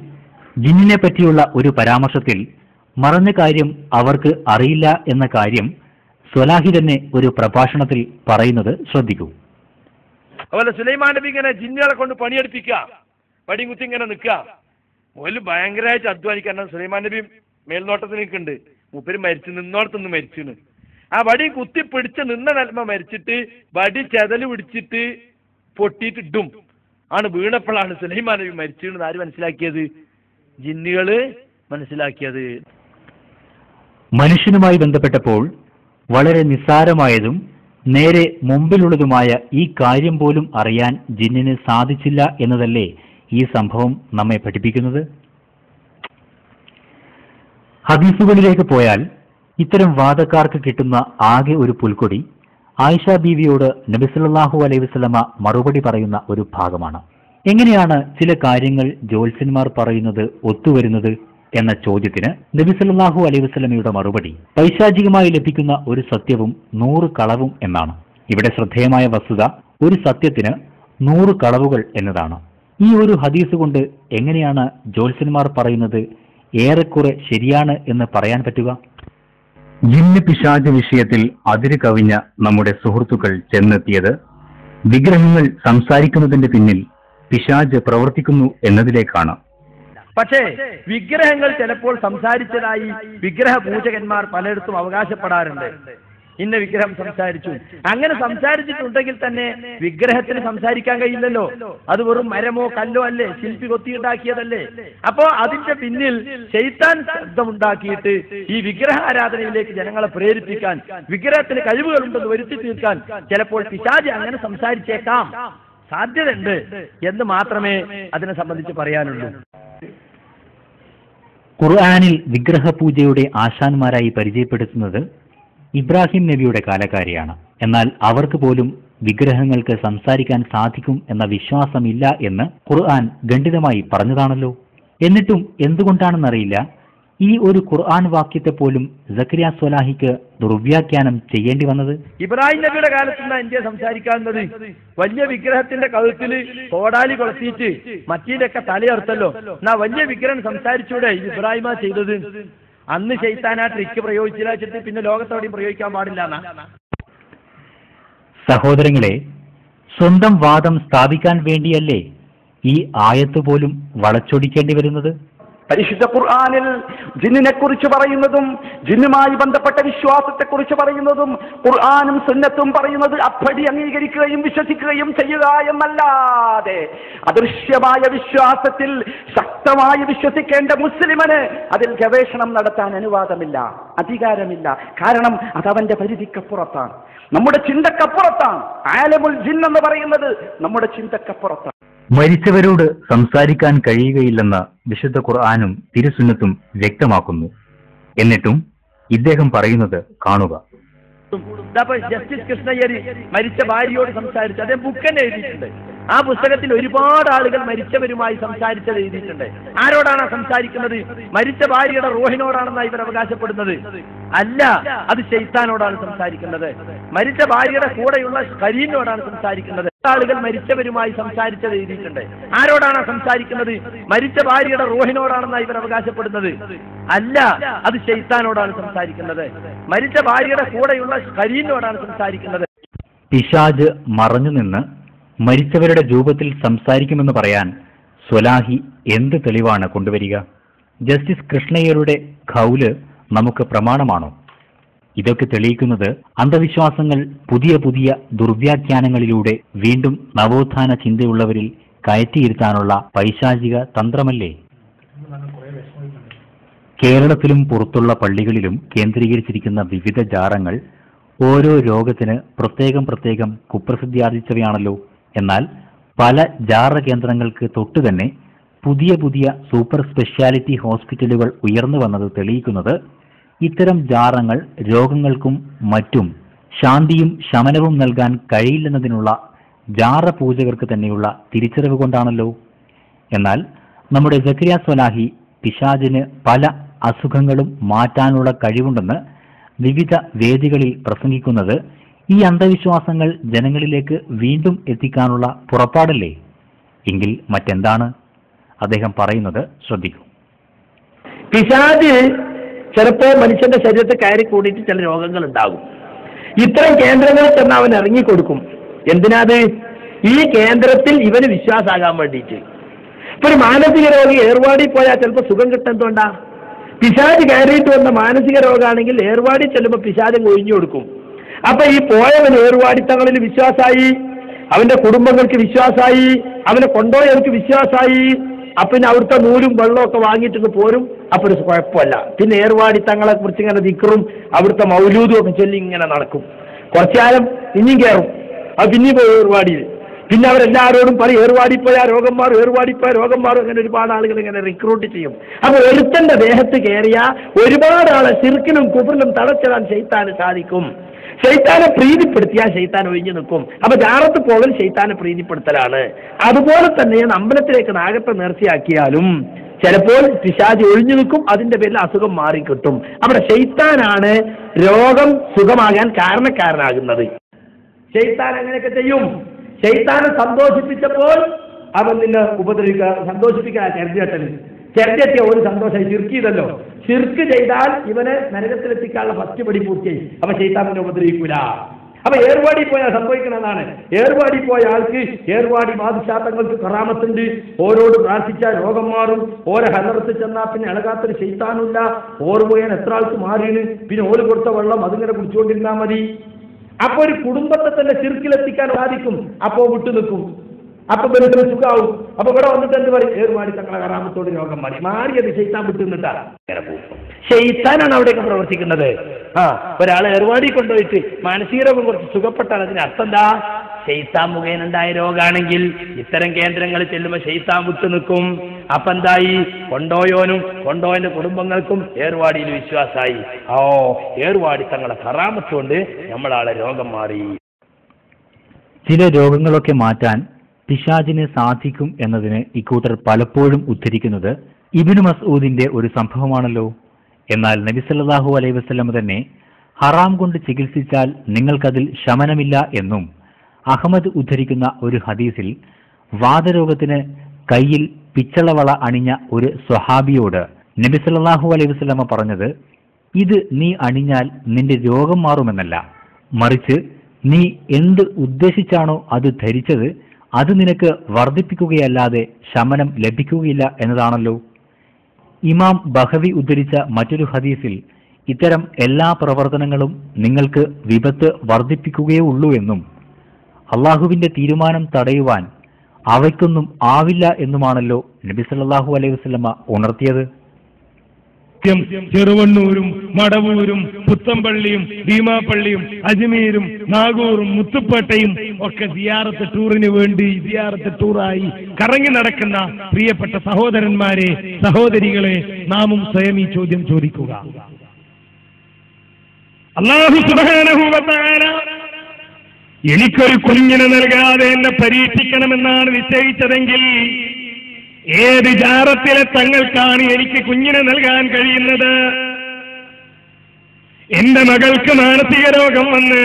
ജിന്നിനെ പറ്റിയുള്ള ഒരു പരാമർശത്തിൽ മറഞ്ഞ കാര്യം അവർക്ക് അറിയില്ല എന്ന കാര്യം സ്വലാഹി തന്നെ ഒരു പ്രഭാഷണത്തിൽ പറയുന്നത് ശ്രദ്ധിക്കൂ. അതുപോലെ സുലൈമാൻ നബി ഇങ്ങനെ ജിന്നുകളെ കൊണ്ട് പണിയെടുപ്പിക്കുക, പടിയും കുത്തി ഇങ്ങനെ നിൽക്കുക. മുതൽ ഭയങ്കരമായിട്ട് അധ്വാനിക്കാൻ സുലൈമാൻ നബി മേൽനോട്ടത്തിൽ നിൽക്കുന്നുണ്ട്. മൂപ്പര് നിന്നോടത്തുനിന്ന് മരിച്ചു. ആ വടി കുത്തി പിടിച്ച് നിന്ന നിലമ മരിച്ചിട്ട് വടി ചെതല് പിടിച്ചിട്ട് പൊട്ടിയിട്ടിട്ടും ആണ് വീണപ്പോഴാണ് സുലൈമാൻ നബി മരിച്ചെന്ന് ആര് മനസ്സിലാക്കിയത്? ജിന്നുകള് മനസ്സിലാക്കിയത്. മനുഷ്യനുമായി ബന്ധപ്പെട്ടപ്പോൾ വളരെ നിസ്സാരമായതും നേരെ മുമ്പിലുള്ളതുമായ ഈ കാര്യം പോലും അറിയാൻ ജിന്നിന് സാധിച്ചില്ല എന്നതല്ലേ ഈ സംഭവം നമ്മെ പഠിപ്പിക്കുന്നത്? ഹദീസുകളിലേക്ക് പോയാൽ ഇത്തരം വാദക്കാർക്ക് കിട്ടുന്ന ആകെ ഒരു പുൽക്കൊടി ആയിഷ ബീവിയോട് നബി സല്ലല്ലാഹു അലൈഹി വസല്ലമ മറുപടി പറയുന്ന ഒരു ഭാഗമാണ്. എങ്ങനെയാണ് ചില കാര്യങ്ങൾ ജ്യോത്സ്യന്മാർ പറയുന്നത് ഒത്തുവരുന്നത് എന്ന ചോദ്യത്തിന് നബി സല്ലല്ലാഹു അലൈഹി വസല്ലമയുടെ മറുപടി പൈശാചികമായി ലഭിക്കുന്ന ഒരു സത്യവും 100 കളവും എന്നാണ്. ഇവിടെ ശ്രദ്ധേയമായ വസ്തുത ഒരു സത്യത്തിന് 100 കളവുകൾ എന്നതാണ്. ഈ ഒരു ഹദീസ് കൊണ്ട് എങ്ങനെയാണ് ജ്യോത്സ്യന്മാർ പറയുന്നത് ഏറെക്കുറെ ശരിയാണ് എന്ന് പറയാൻ പറ്റുക? ജിന്ന് പിശാച് വിഷയത്തിൽ അതിര് കവിഞ്ഞ നമ്മുടെ സുഹൃത്തുക്കൾ ചെന്നെത്തിയത് വിഗ്രഹങ്ങൾ സംസാരിക്കുന്നതിന്റെ പിന്നിൽ പിശാച് പ്രവർത്തിക്കുന്നു എന്നതിലേക്കാണ്. പക്ഷേ വിഗ്രഹങ്ങൾ ചിലപ്പോൾ സംസാരിച്ചതായി വിഗ്രഹ പൂജകന്മാർ പലയിടത്തും അവകാശപ്പെടാറുണ്ട്. ഇന്ന വിഗ്രഹം സംസാരിച്ചു. അങ്ങനെ സംസാരിച്ചിട്ടുണ്ടെങ്കിൽ തന്നെ വിഗ്രഹത്തിന് സംസാരിക്കാൻ കഴിയില്ലല്ലോ. അത് വെറും മരമോ കല്ലോ അല്ലേ, ശില്പി കൊത്തിയുണ്ടാക്കിയതല്ലേ. അപ്പോ അതിന്റെ പിന്നിൽ ശൈത്താൻ ശബ്ദമുണ്ടാക്കിയിട്ട് ഈ വിഗ്രഹ ആരാധനയിലേക്ക് ജനങ്ങളെ പ്രേരിപ്പിക്കാൻ, വിഗ്രഹത്തിന് കഴിവുകളുണ്ടെന്ന് വരുത്തി തീർക്കാൻ ചിലപ്പോൾ പിശാച് അങ്ങനെ സംസാരിച്ചേക്കാം, സാധ്യതയുണ്ട് എന്ന് മാത്രമേ അതിനെ സംബന്ധിച്ച് പറയാനുള്ളൂ. ഖുർആനിൽ വിഗ്രഹ പൂജയുടെ ആശാന്മാരായി പരിചയപ്പെടുത്തുന്നത് ഇബ്രാഹിം നബിയുടെ കാലക്കാരെയാണ്. എന്നാൽ അവർക്ക് പോലും വിഗ്രഹങ്ങൾക്ക് സംസാരിക്കാൻ സാധിക്കും എന്ന വിശ്വാസമില്ല എന്ന് ഖുർആൻ ഖണ്ഡിതമായി പറഞ്ഞതാണല്ലോ. എന്നിട്ടും എന്തുകൊണ്ടാണെന്നറിയില്ല ഈ ഒരു ഖുർആൻ വാക്യത്തെ പോലും സക്കരിയ സ്വലാഹിക്ക് ദുർവ്യാഖ്യാനം ചെയ്യേണ്ടി വന്നത്. ഇബ്രാഹിം നബിയുടെ കാലത്തുനിന്ന് ഇന്ത്യ സംസാരിക്കാവുന്നത് വലിയ വിഗ്രഹത്തിന്റെ കഴുത്തിൽ കോടാലി കൊളത്തിയിട്ട് മറ്റീലൊക്കെ തലയർത്തല്ലോ. എന്നാ വലിയ വിഗ്രഹം സംസാരിച്ചൂടെ ഇബ്രാഹിമ ചെയ്തത്? അന്ന് ശൈത്താൻ ആ ട്രിക്ക് പ്രയോഗിച്ചില്ല വെച്ചിട്ട് പിന്നെ ലോകത്തോടെയും പ്രയോഗിക്കാൻ പാടില്ല എന്നാ. സഹോദരങ്ങളെ, സ്വന്തം വാദം സ്ഥാപിക്കാൻ വേണ്ടിയല്ലേ ഈ ആയത്ത് പോലും വളച്ചൊടിക്കേണ്ടി വരുന്നത്? പരിശുദ്ധ ഖുർആനിൽ ജിന്നിനെ കുറിച്ച് പറയുന്നതും ജിന്നുമായി ബന്ധപ്പെട്ട വിശ്വാസത്തെ കുറിച്ച് പറയുന്നതും ഖുർആനും സുന്നത്തും പറയുന്നത് അപ്പടി അംഗീകരിക്കുകയും വിശ്വസിക്കുകയും ചെയ്യുക എന്നല്ലാതെ അദൃശ്യമായ വിശ്വാസത്തിൽ ശക്തമായി വിശ്വസിക്കേണ്ട മുസ്ലിമിന് അതിൽ ഗവേഷണം നടത്താൻ അനുവാദമില്ല, അധികാരമില്ല. കാരണം അതവന്റെ പരിധിക്കപ്പുറത്താണ്, നമ്മുടെ ചിന്തക്കപ്പുറത്താണ്. ആലമുൽ ജിൻ എന്ന് പറയുന്നത് നമ്മുടെ ചിന്തക്കപ്പുറത്താണ്. മരിച്ചവരോട് സംസാരിക്കാൻ കഴിയുകയില്ലെന്ന് വിശുദ്ധ ഖുർആനും തിരുസുന്നത്തും വ്യക്തമാക്കുന്നു. എന്നിട്ടും ഇദ്ദേഹം പറയുന്നത് കാണുക. ജസ്റ്റിസ് കൃഷ്ണയ്യര് മരിച്ച ഭാര്യയോട് സംസാരിച്ചു, അദ്ദേഹം ബുക്കന്നെ എഴുതിയിട്ടുണ്ട്. ആ പുസ്തകത്തിൽ ഒരുപാട് ആളുകൾ മരിച്ചവരുമായി സംസാരിച്ചത് എഴുതിയിട്ടുണ്ട്. ആരോടാണ് സംസാരിക്കുന്നത്? മരിച്ച ഭാര്യയുടെ റൂഹിനോടാണെന്നാണ് ഇവർ അവകാശപ്പെടുന്നത്. അല്ല, അത് ശൈത്താനോടാണ് സംസാരിക്കുന്നത്. മരിച്ച ഭാര്യയുടെ കൂടെയുള്ള കരീനോടാണ് സംസാരിക്കുന്നത്. ആളുകൾ മരിച്ചവരുമായി സംസാരിച്ചത് എഴുതിയിട്ടുണ്ട്. ആരോടാണ് സംസാരിക്കുന്നത്? മരിച്ച ഭാര്യയുടെ റൂഹിനോടാണെന്നാണ് ഇവർ അവകാശപ്പെടുന്നത്. അല്ല, അത് ശൈത്താനോടാണ് സംസാരിക്കുന്നത്. മരിച്ച ഭാര്യയുടെ കൂടെയുള്ള കരീനോടാണ് സംസാരിക്കുന്നത്. പിശാച് മറഞ്ഞു നിന്ന് മരിച്ചവരുടെ രൂപത്തിൽ സംസാരിക്കുമെന്ന് പറയാൻ സ്വലാഹി എന്ത് തെളിവാണ് കൊണ്ടുവരിക? ജസ്റ്റിസ് കൃഷ്ണയ്യരുടെ ഖൗല് നമുക്ക് പ്രമാണമാണോ? ഇതൊക്കെ തെളിയിക്കുന്നത് അന്ധവിശ്വാസങ്ങൾ പുതിയ പുതിയ ദുർവ്യാഖ്യാനങ്ങളിലൂടെ വീണ്ടും നവോത്ഥാന ചിന്തയുള്ളവരിൽ കയറ്റിയിരുത്താനുള്ള പൈശാചിക തന്ത്രമല്ലേ? കേരളത്തിലും പുറത്തുള്ള പള്ളികളിലും കേന്ദ്രീകരിച്ചിരിക്കുന്ന വിവിധ ജാറങ്ങൾ ഓരോ രോഗത്തിന് പ്രത്യേകം പ്രത്യേകം കുപ്രസിദ്ധിയാർജിച്ചവയാണല്ലോ. എന്നാൽ പല ജാറ കേന്ദ്രങ്ങൾക്ക് തൊട്ടുതന്നെ പുതിയ പുതിയ സൂപ്പർ സ്പെഷ്യാലിറ്റി ഹോസ്പിറ്റലുകൾ ഉയർന്നു വന്നത് തെളിയിക്കുന്നത് ഇത്തരം ജാറങ്ങൾ രോഗങ്ങൾക്കും മറ്റും ശാന്തിയും ശമനവും നൽകാൻ കഴിയില്ലെന്നതിനുള്ള ജാറ പൂജകർക്ക് തന്നെയുള്ള തിരിച്ചറിവ് കൊണ്ടാണല്ലോ. എന്നാൽ നമ്മുടെ സക്കരിയ സ്വലാഹി പിശാചിന് പല അസുഖങ്ങളും മാറ്റാനുള്ള കഴിവുണ്ടെന്ന് വിവിധ വേദികളിൽ പ്രസംഗിക്കുന്നത് ഈ അന്ധവിശ്വാസങ്ങൾ ജനങ്ങളിലേക്ക് വീണ്ടും എത്തിക്കാനുള്ള പുറപ്പാടല്ലേ? എങ്കിൽ മറ്റെന്താണ് അദ്ദേഹം പറയുന്നത്? ശ്രദ്ധിക്കൂ. പിശാച് ചിലപ്പോൾ മനുഷ്യന്റെ ശരീരത്തിൽ കയറി കൂടിയിട്ട് ചില രോഗങ്ങൾ ഉണ്ടാകും. ഇത്തരം കേന്ദ്രങ്ങളിൽ ചെന്ന് അവൻ ഇറങ്ങിക്കൊടുക്കും. എന്തിനാത്? ഈ കേന്ദ്രത്തിൽ ഇവന് വിശ്വാസമാകാൻ വേണ്ടിയിട്ട്. ഇപ്പൊ ഒരു മാനസിക രോഗി ഏർവാടി പോയാൽ ചിലപ്പോൾ സുഖം കിട്ടുന്നതുകൊണ്ടാ. പിശാച് കയറിയിട്ട് വന്ന മാനസിക രോഗമാണെങ്കിൽ ഏർവാടി ചെല്ലുമ്പോൾ പിശാച് ഒഴിഞ്ഞു കൊടുക്കും. അപ്പൊ ഈ പോയവൻ ഏർവാടിത്തങ്ങളിൽ വിശ്വാസമായി, അവന്റെ കുടുംബങ്ങൾക്ക് വിശ്വാസമായി, അവനെ കൊണ്ടുപോയവർക്ക് വിശ്വാസമായി. പിന്നെ അവിടുത്തെ നൂലും വെള്ളവും ഒക്കെ വാങ്ങിയിട്ട് പോരും. അപ്പൊ ഒരു കുഴപ്പമല്ല. പിന്നെ ഏർവാടിത്തങ്ങളെ കുറിച്ച് ഇങ്ങനെ ദിക്റും അവിടുത്തെ മൗലൂദും ഒക്കെ ചൊല്ലി ഇങ്ങനെ നടക്കും. കുറച്ചു കാലം ഇനിയും കയറും. അത് പിന്നെയും പോയി ഏർവാടിയിൽ. പിന്നെ അവരെല്ലാവരോടും പറയും ഏർവാടി പോയാൽ രോഗം മാറും, ഏർവാടി പോയാൽ രോഗം മാറും. അങ്ങനെ ഒരുപാട് ആളുകൾ ഇങ്ങനെ റിക്രൂട്ട് ചെയ്യും. അപ്പൊ ഒരുത്തന്റെ ദേഹത്ത് കയറിയ ഒരുപാട് ആളെ ശിർക്കിലും കുഫറിലും തളച്ചിടാൻ ശൈത്താന് സാധിക്കും. ശൈത്താനെ പ്രീതിപ്പെടുത്തിയാൽ ശൈത്താൻ ഒഴിഞ്ഞു നിൽക്കും. അപ്പൊ ജാറത്ത് പോകൽ ശൈത്താനെ പ്രീതിപ്പെടുത്തലാണ്. അതുപോലെ തന്നെയാണ് അമ്പലത്തിലേക്ക് നാഗത്തെ നേർച്ചയാക്കിയാലും ചിലപ്പോൾ പിശാച് ഒഴിഞ്ഞു നിൽക്കും. അതിന്റെ പേരിൽ അസുഖം മാറിക്കിട്ടും. അവിടെ ശൈത്താനാണ് രോഗം സുഖമാകാൻ കാരണക്കാരനാകുന്നത്. ശൈത്താൻ അങ്ങനെയൊക്കെ ചെയ്യും. ശൈത്താനെ സന്തോഷിപ്പിച്ചപ്പോൾ അവൻ നിന്നെ സന്തോഷിപ്പിക്കാൻ കരുതിയട്ടന് ചെറുതെത്തിയ ഒരു സന്തോഷമായി ശിർക്ക് ചെയ്തല്ലോ. ശിർക്ക് ചെയ്താൽ ഇവനെ നരകത്തിലെത്തിക്കാനുള്ള ഫസ്റ്റ് പടി പൂർത്തിയായി. അപ്പൊ ശൈത്താൻ ഉപദ്രവിക്കൂല. അപ്പൊ ഏർവാടി പോയാൽ സംഭവിക്കണമെന്നാണ്. ഏർവാടി പോയ ആൾക്ക് ഏർവാടി ബാദുശാത്തങ്ങൾക്ക് കറാമത്തുണ്ട്. ഓരോട് പ്രാർത്ഥിച്ചാൽ രോഗം മാറും. ഓരോ ഹലർത്ത് ചെന്നാൽ പിന്നെ ഇളകാത്തൊരു ശൈത്താനില്ല. ഓറ് പോയാൽ എത്ര ആൾക്ക് മാറിയാണ്. പിന്നെ ഓര് കൊടുത്ത വെള്ളം അതിങ്ങനെ കുടിച്ചുകൊണ്ടിരുന്നാൽ മതി. അപ്പൊ ഒരു കുടുംബത്തെ തന്നെ ശിർക്കിലെത്തിക്കാൻ സാധിക്കും. അപ്പോ വിട്ടു നിൽക്കും. അപ്പൊ ബന്ധുക്കൾ സുഖാവും. അപ്പൊ ഇവിടെ വന്നിട്ട് എന്ത് പറയും? ഏർവാടി തങ്ങളെ കറാമത്തോട് രോഗം മാറിയത് ശൈത്താൻ വിട്ടു നിന്നിട്ടാണ്. ശൈത്താനാണ് അവിടെയൊക്കെ പ്രവർത്തിക്കുന്നത്. ഒരാളെ ഏർവാടി കൊണ്ടുപോയിട്ട് മാനസിക രോഗം കുറച്ച് സുഖപ്പെട്ടാൽ അതിന് അർത്ഥം എന്താ? ശൈത്താൻ മുഖേന ഉണ്ടായ രോഗാണെങ്കിൽ ഇത്തരം കേന്ദ്രങ്ങളിൽ ചെല്ലുമ്പോൾ ശൈത്താൻ വിട്ടു നിൽക്കും. അപ്പൊ എന്തായി? കൊണ്ടോയോനും കൊണ്ടോയന്റെ കുടുംബങ്ങൾക്കും ഏർവാടിയിൽ വിശ്വാസമായി. ഏർവാടി തങ്ങളെ കറാമത്തുകൊണ്ട് നമ്മളാളെ രോഗം മാറി. ചില രോഗങ്ങളൊക്കെ മാറ്റാൻ പിശാചിന് സാധിക്കും എന്നതിന് ഇക്കൂട്ടർ പലപ്പോഴും ഉദ്ധരിക്കുന്നത് ഇബ്നു മസ്ഊദിന്റെ ഒരു സംഭവമാണല്ലോ. എന്നാൽ നബി സല്ലല്ലാഹു അലൈഹി വസല്ലം തന്നെ ഹറാം കൊണ്ട് ചികിത്സിച്ചാൽ നിങ്ങൾക്കതിൽ ശമനമില്ല എന്നും അഹമ്മദ് ഉദ്ധരിക്കുന്ന ഒരു ഹദീസിൽ വാതരോഗത്തിന് കയ്യിൽ പിച്ചളവള അണിഞ്ഞ ഒരു സ്വഹാബിയോട് നബി സല്ലല്ലാഹു അലൈഹി വസല്ലം പറഞ്ഞത്, ഇത് നീ അണിഞ്ഞാൽ നിന്റെ രോഗം മാറുമെന്നല്ല, മറിച്ച് നീ എന്ത് ഉദ്ദേശിച്ചാണോ അത് ധരിച്ചത് അത് നിനക്ക് വർദ്ധിപ്പിക്കുകയല്ലാതെ ശമനം ലഭിക്കുകയില്ല എന്നതാണല്ലോ. ഇമാം ബഹവി ഉദ്ധരിച്ച മറ്റൊരു ഹദീസിൽ ഇത്തരം എല്ലാ പ്രവർത്തനങ്ങളും നിങ്ങൾക്ക് വിപത്ത് വർദ്ധിപ്പിക്കുകയേ ഉള്ളൂ എന്നും അള്ളാഹുവിന്റെ തീരുമാനം തടയുവാൻ അവയ്ക്കൊന്നും ആവില്ല എന്നുമാണല്ലോ നബി സല്ലല്ലാഹു അലൈഹി വസല്ലമ ഉണർത്തിയത്. ചെറുവണ്ണൂരും മടവൂരും പുത്തമ്പള്ളിയും ഭീമാപ്പള്ളിയും അജ്മീരും നാഗൂറും മുത്തുപ്പേട്ടയും ഒക്കെ സിയാറത്ത് ടൂറിന് വേണ്ടി സിയാറത്ത് ടൂറായി കറങ്ങി നടക്കുന്ന പ്രിയപ്പെട്ട സഹോദരന്മാരെ, സഹോദരികളെ, നാമും സ്വയം ഈ ചോദ്യം ചോദിക്കുക. അല്ലാഹു സുബ്ഹാനഹു വ തആല എനിക്കൊരു കുഞ്ഞിനെ നൽകാതെ എന്നെ പരീക്ഷിക്കണമെന്നാണ് നിശ്ചയിച്ചതെങ്കിൽ ഏത് ജാറത്തിലെ തങ്ങൾക്കാണ് എനിക്ക് കുഞ്ഞിനെ നൽകാൻ കഴിയുന്നത്? എന്റെ മകൾക്ക് മാനസിക രോഗം വന്ന്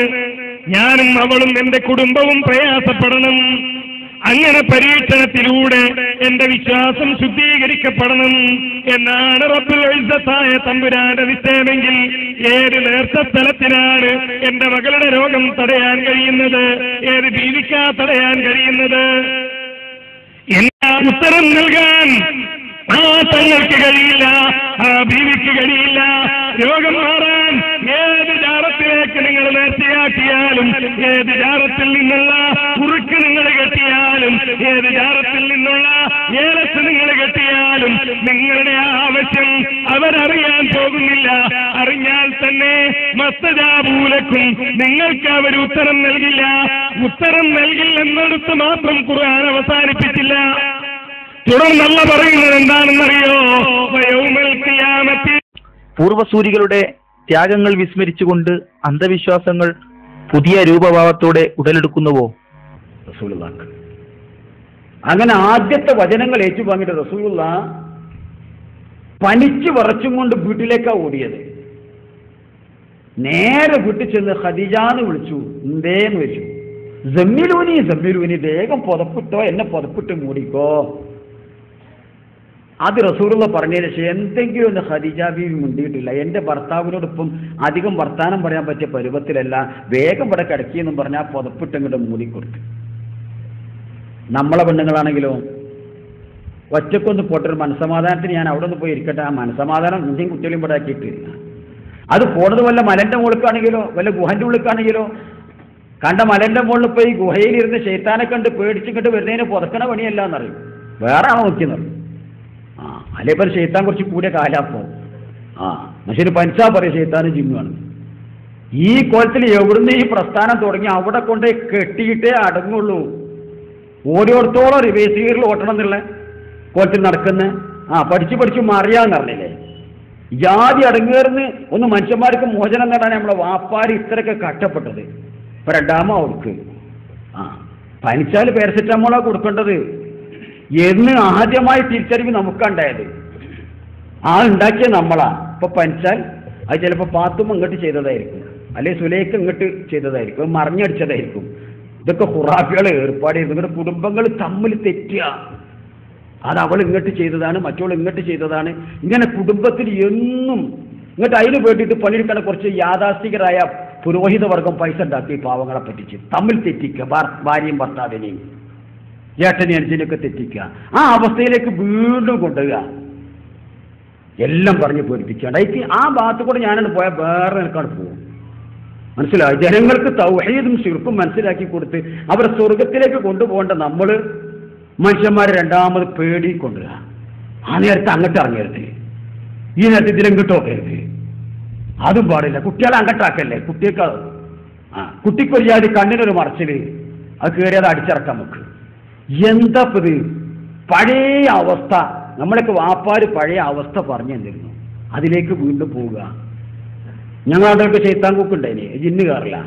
ഞാനും അവളും എന്റെ കുടുംബവും പ്രയാസപ്പെടണം. അങ്ങനെ പരീക്ഷണത്തിലൂടെ എന്റെ വിശ്വാസം ശുദ്ധീകരിക്കപ്പെടണം എന്നാണ് റബ്ബുൽ ഇസ്സത്തായ തമ്പുരാന്റെ നിശ്ചയമെങ്കിൽ ഏത് നേർച്ച സ്ഥലത്തിനാണ് എന്റെ മകളുടെ രോഗം തടയാൻ കഴിയുന്നത്? ഏത് ബീവിക്കാ തടയാൻ കഴിയുന്നത്? എല്ലാ ഉത്തരം നൽകാൻ ആ തങ്ങൾക്ക് കഴിയില്ല, ആ ബീവിക്ക് കഴിയില്ല. രോഗം മാറാൻ ഏത് ജാറത്തിലേക്ക് നിങ്ങൾ നേർച്ചയാക്കിയാലും, ഏത് ജാറത്തിൽ നിന്നുള്ള കുറുക്ക് നിങ്ങൾ കെട്ടിയാലും, ഏത് ജാറത്തിൽ നിന്നുള്ള ഏലസ് നിങ്ങൾ കെട്ടിയാലും നിങ്ങളുടെ ആവശ്യം അവരറിയാൻ പോകുന്നില്ല. അറിഞ്ഞാൽ തന്നെ മസ്തജാബൂലക്കും നിങ്ങൾക്ക് അവർ ഉത്തരം നൽകില്ല. ഉത്തരം നൽകില്ലെന്നടുത്ത് മാത്രം ഖുർആൻ അവസാനിപ്പിച്ചില്ല. തുടർന്നല്ല പറയുന്നത് എന്താണെന്നറിയോ? പൂർവസൂരികളുടെ ത്യാഗങ്ങൾ വിസ്മരിച്ചുകൊണ്ട് അന്ധവിശ്വാസങ്ങൾ പുതിയ രൂപഭാവത്തോടെ ഉടലെടുക്കുന്നുവോ? റസൂലുള്ളാഹ് അങ്ങനെ ആദ്യത്തെ വചനങ്ങൾ ഏറ്റുവാങ്ങിയിട്ട് റസൂലുള്ള പനിച്ചു വിറച്ചും കൊണ്ട് വീട്ടിലേക്കാ ഓടിയത്. നേരെ വീട്ടിൽ ചെന്ന് ഖദീജാന്ന് വിളിച്ചു. എന്തേന്ന് വെച്ചു? ജമ്മിലൂനി വേഗം പുതപ്പിട്ടോ, എന്നെ പുതപ്പിട്ട് മൂടിക്കോ. അത് റസൂലുള്ള പറഞ്ഞതിന് ശേഷം എന്തെങ്കിലും ഒന്ന് ഖദീജ ബീവി മുണ്ടിയിട്ടില്ല. എൻ്റെ ഭർത്താവിനോടൊപ്പം അധികം വർത്താനം പറയാൻ പറ്റിയ പരുവത്തിലല്ല, വേഗം ഇവിടെ കിടക്കിയെന്നും പറഞ്ഞാൽ പുതപ്പിട്ട് ഇങ്ങോട്ട് മൂടിക്കൊടുത്തു. നമ്മളെ പെണ്ണുങ്ങളാണെങ്കിലോ ഒറ്റക്കൊന്ന് പോട്ടൊരു മനസ്സമാധാനത്തിന് ഞാൻ അവിടെ ഒന്ന് പോയി ഇരിക്കട്ടെ, ആ മനസ്സമാധാനം ഇന്ത്യയും കുട്ടികളും ഇവിടെ ആക്കിയിട്ട് അത് പോണത് വല്ല മലന്റെ മുകളിലേക്കാണെങ്കിലോ വല്ല ഗുഹന്റെ ഉള്ളിലേക്കാണെങ്കിലോ കണ്ട മലന്റെ മുകളിൽ പോയി ഗുഹയിലിരുന്ന് ശൈത്താനെ കണ്ട് പേടിച്ചിട്ട് വരുന്നതിന് പുറക്കണ പണിയല്ല എന്നറിയും. വേറെ ആണോ നോക്കിയെന്നറിയും. അല്ലെ ഇപ്പം ശൈത്താൻ കുറച്ച് കൂടിയ കാലാപ്പോ മനുഷ്യന് പനിച്ചാ പറയും ശൈത്താനും ജിമ്മാണ്. ഈ കോലത്തിൽ എവിടുന്ന് ഈ പ്രസ്ഥാനം തുടങ്ങി അവിടെ കൊണ്ട് കെട്ടിയിട്ടേ അടങ്ങുള്ളൂ. ഓടിയോടത്തോളം റിവേഴ്സ് ഗിയറിൽ ഓട്ടണം എന്നുള്ള കോലത്തിൽ നടക്കുന്ന പഠിച്ചു മറിയാന്ന് പറഞ്ഞില്ലേ. ജാതി അടങ്ങേർന്ന് ഒന്ന് മനുഷ്യന്മാർക്ക് മോചനം നേടാൻ നമ്മളെ വാപ്പാര് ഇത്രയൊക്കെ കഷ്ടപ്പെട്ടത്. ഇപ്പൊ രണ്ടാമ അവർക്ക് പനിച്ചാൽ പാരസെറ്റമോളാ കൊടുക്കേണ്ടത് എന്ന് ആദ്യമായി തിരിച്ചറിവ് നമുക്കുണ്ടായത്. ഉണ്ടാക്കിയ നമ്മളാ. ഇപ്പൊ പനിച്ചാൽ അത് ചിലപ്പോൾ പാത്തും ഇങ്ങോട്ട് ചെയ്തതായിരിക്കും, അല്ലെ സുലൈക്ക് ഇങ്ങോട്ട് ചെയ്തതായിരിക്കും, മറിഞ്ഞടിച്ചതായിരിക്കും. ഇതൊക്കെ ഖുറാഫികളെ ഏർപ്പാടായിരുന്നു. നിങ്ങളുടെ കുടുംബങ്ങൾ തമ്മിൽ തെറ്റുക. അത് അവൾ ഇങ്ങോട്ട് ചെയ്തതാണ്, മറ്റവൾ ഇങ്ങോട്ട് ചെയ്തതാണ്. ഇങ്ങനെ കുടുംബത്തിൽ എന്നും ഇങ്ങോട്ട് അതിന് വേണ്ടിയിട്ട് പണിയെടുക്കുന്ന കുറച്ച് യാഥാസ്ഥികരായ പുരോഹിത വർഗം പൈസ ഉണ്ടാക്കി പാവങ്ങളെ പറ്റിച്ച് തമ്മിൽ തെറ്റിക്കുക, ഭാര്യയും ഭർത്താവിനെയും ഏട്ടനെയും അനുജനെയൊക്കെ തെറ്റിക്കുക. ആ അവസ്ഥയിലേക്ക് വീണ്ടും കൊണ്ടുവരിക, എല്ലാം പറഞ്ഞ് പേടിപ്പിക്കുകയാണ്. എനിക്ക് ആ ഭാഗത്ത് കൂടെ ഞാനാണ് പോയാൽ വേറെ നിൽക്കാണ് പോകും. മനസ്സിലായി? ജനങ്ങൾക്ക് തൗഹീദും ശിർക്കും മനസ്സിലാക്കി കൊടുത്ത് അവരെ സ്വർഗത്തിലേക്ക് കൊണ്ടുപോകേണ്ട നമ്മൾ മനുഷ്യന്മാരെ രണ്ടാമത് പേടി കൊണ്ടുവരിക. ആ നേരത്തെ അങ്ങോട്ട് ഇറങ്ങരുത്, ഈ നേരത്തെ ഇതിലെങ്കിട്ട് നോക്കരുത്, അതും പാടില്ല. കുട്ടികളെ അങ്ങോട്ടാക്കല്ലേ, കുട്ടിക്ക് കുട്ടിക്കൊരു ജാതി കണ്ണിനൊരു മറച്ചില്, അത് കയറിയത് അടിച്ചിറക്കാൻ നമുക്ക്. എന്താ ഇത് പഴയ അവസ്ഥ? നമ്മളൊക്കെ വാപ്പാര് പഴയ അവസ്ഥ പറഞ്ഞു തന്നിരുന്നു, അതിലേക്ക് വീണ്ടും പോവുക. ഞങ്ങളവിടെയൊക്കെ ചെയ്ത്താൻ കൂക്കുണ്ടായിന്, ജിന്ന് കയറില്ല.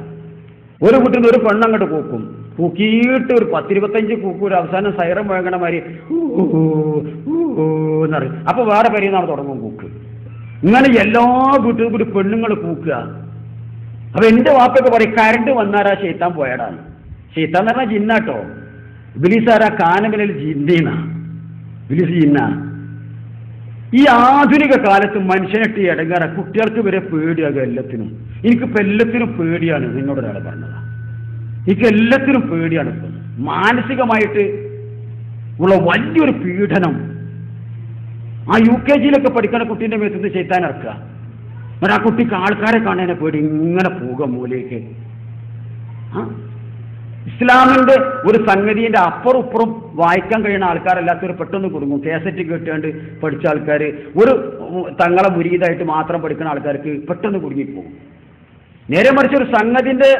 ഒരു വീട്ടിൽ നിന്ന് ഒരു പെണ്ണങ്ങോട്ട് കൂക്കും, കൂക്കിയിട്ട് ഒരു 10-25 കൂക്കും, ഒരു അവസാനം സൈറം മുഴങ്ങണ മാതിരി എന്നറിയും. അപ്പൊ വേറെ പരിന്നാണ് തുടങ്ങും കൂക്ക്. ഇങ്ങനെ എല്ലാ വീട്ടിലും കൂടി പെണ്ണുങ്ങൾ കൂക്കുക. അപ്പൊ എന്റെ വാപ്പൊക്കെ പറയും കരണ്ട് വന്നാരാ ചെയ്ത്താൻ പോയടാന്ന്. ചെയ്ത്താൻ എന്ന് പറഞ്ഞാൽ ജിന്നാട്ടോ. ഇബ്ലീസാരാ കാനമിനൽ ജിന്നീന്നാ, ഇബ്ലീസ് ജിന്നാ. ഈ ആധുനിക കാലത്ത് മനുഷ്യനിട്ട് ഇടങ്ങാറ, കുട്ടികൾക്ക് വരെ പേടിയാകുക എല്ലാത്തിനും. എനിക്കിപ്പോൾ എല്ലാത്തിനും പേടിയാണ്. നിന്നോട് ഒരാൾ പറഞ്ഞതാ, എനിക്ക് എല്ലാത്തിനും പേടിയാണ്. ഇപ്പം മാനസികമായിട്ട് ഉള്ള വലിയൊരു പീഡനം. ആ UKG-യിലൊക്കെ പഠിക്കുന്ന കുട്ടീൻ്റെ മേത്തുനിന്ന് ചെയ്ത്താൻ ഇറക്കുക. ആ കുട്ടിക്ക് ആൾക്കാരെ കാണാനെ പേടി, ഇങ്ങനെ പോവുക മൂലയ്ക്ക്. ഇസ്ലാമിന്റെ ഒരു സംഗതിന്റെ അപ്പുറം ഇപ്പുറം വായിക്കാൻ കഴിയുന്ന ആൾക്കാരല്ലാത്തവർ പെട്ടെന്ന് കുടുങ്ങും. കേസറ്റ് കേട്ടാണ്ട് പഠിച്ച ആൾക്കാർ, ഒരു തങ്ങളെ മുരീതായിട്ട് മാത്രം പഠിക്കുന്ന ആൾക്കാർക്ക് പെട്ടെന്ന് കുടുങ്ങിപ്പോകും. നേരെ മറിച്ച് ഒരു സംഗതിന്റെ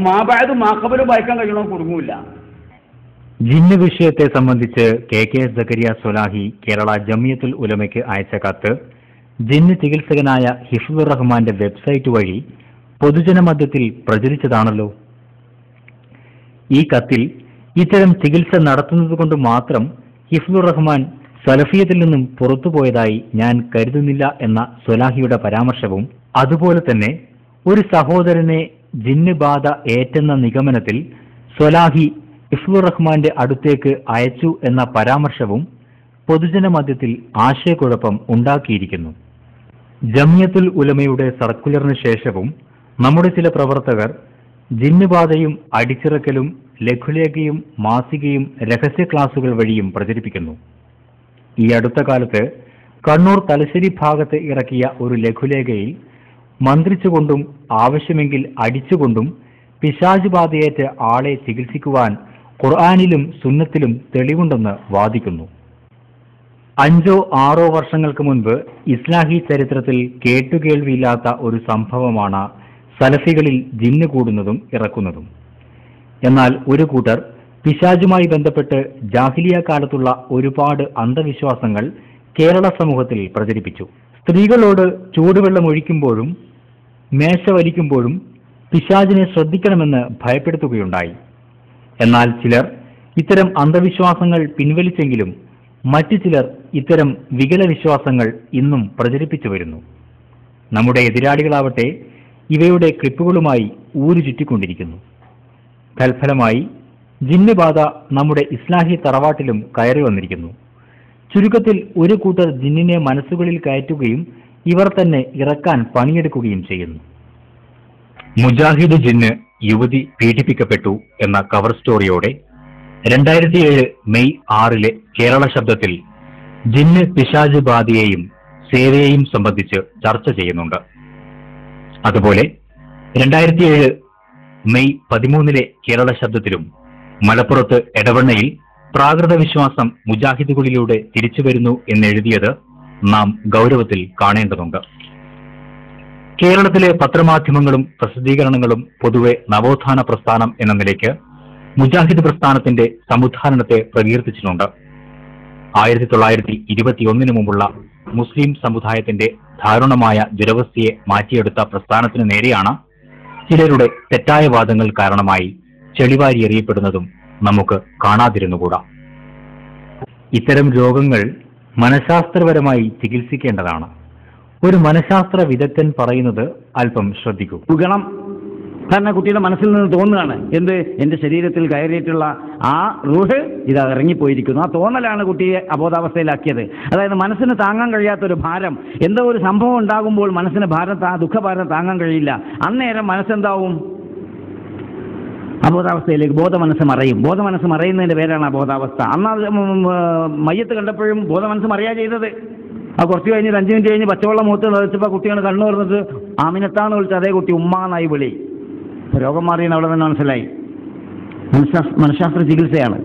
മാബായതും മാക്കബലും വായിക്കാൻ കഴിയണോ കുടുങ്ങൂല. ജിന്ന് വിഷയത്തെ സംബന്ധിച്ച് KK സക്കരിയ സ്വലാഹി കേരള ജമിയത്തുൽ ഉലമയ്ക്ക് അയച്ച കത്ത് ജിന്ന് ചികിത്സകനായ ഹിഫ്ളുർ റഹ്മാന്റെ വെബ്സൈറ്റ് വഴി പൊതുജനമധ്യത്തിൽ പ്രചരിച്ചതാണല്ലോ. ഈ കത്തിൽ ഇത്തരം ചികിത്സ നടത്തുന്നതുകൊണ്ട് മാത്രം ഹിഫ്ളുർ റഹ്മാൻ സലഫിയത്തിൽ നിന്നും പുറത്തുപോയതായി ഞാൻ കരുതുന്നില്ല എന്ന സ്വലാഹിയുടെ പരാമർശവും, അതുപോലെ തന്നെ ഒരു സഹോദരനെ ജിന്ന് ബാധ ഏറ്റെന്ന നിഗമനത്തിൽ സ്വലാഹി ഹിഫ്ളുർ റഹ്മാന്റെ അടുത്തേക്ക് അയച്ചു എന്ന പരാമർശവും പൊതുജനമധ്യത്തിൽ ആശയക്കുഴപ്പം ഉണ്ടാക്കിയിരിക്കുന്നു. ജമിയത്തുൽ ഉലമയുടെ സർക്കുലറിന് ശേഷവും നമ്മുടെ ചില പ്രവർത്തകർ ജിന്നുബാധയും അടിച്ചിറക്കലും ലഘുലേഖയും മാസികയും രഹസ്യ ക്ലാസുകൾ വഴിയും പ്രചരിപ്പിക്കുന്നു. ഈ അടുത്ത കാലത്ത് കണ്ണൂർ തലശ്ശേരി ഭാഗത്ത് ഇറക്കിയ ഒരു ലഘുലേഖയിൽ മന്ത്രിച്ചുകൊണ്ടും ആവശ്യമെങ്കിൽ അടിച്ചുകൊണ്ടും പിശാച് ബാധയേറ്റ ആളെ ചികിത്സിക്കുവാൻ ഖുർആനിലും സുന്നത്തിലും തെളിവുണ്ടെന്ന് വാദിക്കുന്നു. 5-6 വർഷങ്ങൾക്ക് മുൻപ് ഇസ്ലാഹി ചരിത്രത്തിൽ കേട്ടുകേൾവിയില്ലാത്ത ഒരു സംഭവമാണ് സലഫികളിൽ ജിന്ന് കൂടുന്നതും ഇറക്കുന്നതും. എന്നാൽ ഒരു കൂട്ടർ പിശാചുമായി ബന്ധപ്പെട്ട് ജാഹിലിയ കാലത്തുള്ള ഒരുപാട് അന്ധവിശ്വാസങ്ങൾ കേരള സമൂഹത്തിൽ പ്രചരിപ്പിച്ചു. സ്ത്രീകളോട് ചൂടുവെള്ളം ഒഴിക്കുമ്പോഴും മേശ വലിക്കുമ്പോഴും പിശാചിനെ ശ്രദ്ധിക്കണമെന്ന് ഭയപ്പെടുത്തുകയുണ്ടായി. എന്നാൽ ചിലർ ഇത്തരം അന്ധവിശ്വാസങ്ങൾ പിൻവലിച്ചെങ്കിലും മറ്റു ചിലർ ഇത്തരം വികല വിശ്വാസങ്ങൾ ഇന്നും പ്രചരിപ്പിച്ചു വരുന്നു. നമ്മുടെ എതിരാളികളാവട്ടെ ഇവയുടെ ക്ലിപ്പുകളുമായി ഊരു ചുറ്റിക്കൊണ്ടിരിക്കുന്നു. തൽഫലമായി ജിന്നുബാധ നമ്മുടെ ഇസ്ലാഹി തറവാട്ടിലും കയറി വന്നിരിക്കുന്നു. ചുരുക്കത്തിൽ ഒരു കൂട്ടർ ജിന്നിനെ മനസ്സുകളിൽ കയറ്റുകയും ഇവർ തന്നെ ഇറക്കാൻ പണിയെടുക്കുകയും ചെയ്യുന്നു. മുജാഹിദ് ജിന്ന് യുവതി പീഡിപ്പിക്കപ്പെട്ടു എന്ന കവർ സ്റ്റോറിയോടെ 2007 മെയ് 6 കേരള ശബ്ദത്തിൽ ജിന്ന് പിശാച് ബാധയെയും സേവയെയും സംബന്ധിച്ച് ചർച്ച ചെയ്യുന്നുണ്ട്. അതുപോലെ 2007 മെയ് 13 കേരള ശബ്ദത്തിലും മലപ്പുറത്ത് എടവണ്ണയിൽ പ്രാകൃത വിശ്വാസം മുജാഹിദുകളിലൂടെ തിരിച്ചുവരുന്നു എന്നെഴുതിയത് നാം ഗൗരവത്തിൽ കാണേണ്ടതുണ്ട്. കേരളത്തിലെ പത്രമാധ്യമങ്ങളും പ്രസിദ്ധീകരണങ്ങളും പൊതുവെ നവോത്ഥാന പ്രസ്ഥാനം എന്ന നിലയ്ക്ക് മുജാഹിദ് പ്രസ്ഥാനത്തിന്റെ സമുദ്ധാരണത്തെ പ്രകീർത്തിച്ചിട്ടുണ്ട്. 1921 മുമ്പുള്ള മുസ്ലിം സമുദായത്തിന്റെ ദാരുണമായ ദുരവസ്ഥയെ മാറ്റിയെടുത്ത പ്രസ്ഥാനത്തിന് നേരെയാണ് ചിലരുടെ തെറ്റായ വാദങ്ങൾ കാരണമായി ചെളിവാരി എറിയപ്പെടുന്നതും നമുക്ക് കാണാതിരുന്നുകൂടാ. ഇത്തരം രോഗങ്ങൾ മനഃശാസ്ത്രപരമായി ചികിത്സിക്കേണ്ടതാണ്. ഒരു മനഃശാസ്ത്ര വിദഗ്ധൻ പറയുന്നത് അല്പം ശ്രദ്ധിക്കൂ. ഗുണം കാരണം കുട്ടിയുടെ മനസ്സിൽ നിന്ന് തോന്നുകയാണ് എന്ത്, എൻ്റെ ശരീരത്തിൽ കയറിയിട്ടുള്ള ആ റൂഹ് ഇത് ഇറങ്ങിപ്പോയിരിക്കുന്നു. ആ തോന്നലാണ് കുട്ടിയെ അബോധാവസ്ഥയിലാക്കിയത്. അതായത് മനസ്സിന് താങ്ങാൻ കഴിയാത്തൊരു ഭാരം, എന്തോ ഒരു സംഭവം ഉണ്ടാകുമ്പോൾ മനസ്സിന് ദുഃഖഭാരം താങ്ങാൻ കഴിയില്ല. അന്നേരം മനസ്സെന്താവും? അബോധാവസ്ഥയിലേക്ക് ബോധമനസ്സ് മറയും. ബോധമനസ്സ് മറയുന്നതിൻ്റെ പേരാണ് അബോധാവസ്ഥ. അന്ന് മയ്യത്ത് കണ്ടപ്പോഴും ബോധമനസ്സ് മറയാ ചെയ്തത്. ആ കുറച്ച് കഴിഞ്ഞ് 5 മിനിറ്റ് കഴിഞ്ഞ് പച്ചവെള്ളം മുഖത്ത് നിറച്ചപ്പോൾ കുട്ടിയാണ് കണ്ണു തുറന്നിട്ട് ആമിനത്താന്ന് വിളിച്ച് അതേ കുട്ടി ഉമ്മാന്നായി വിളി. രോഗം മാറിയെന്ന് അവിടെ തന്നെ മനസ്സിലായി. മനഃശാസ്ത്ര ചികിത്സയാണ്.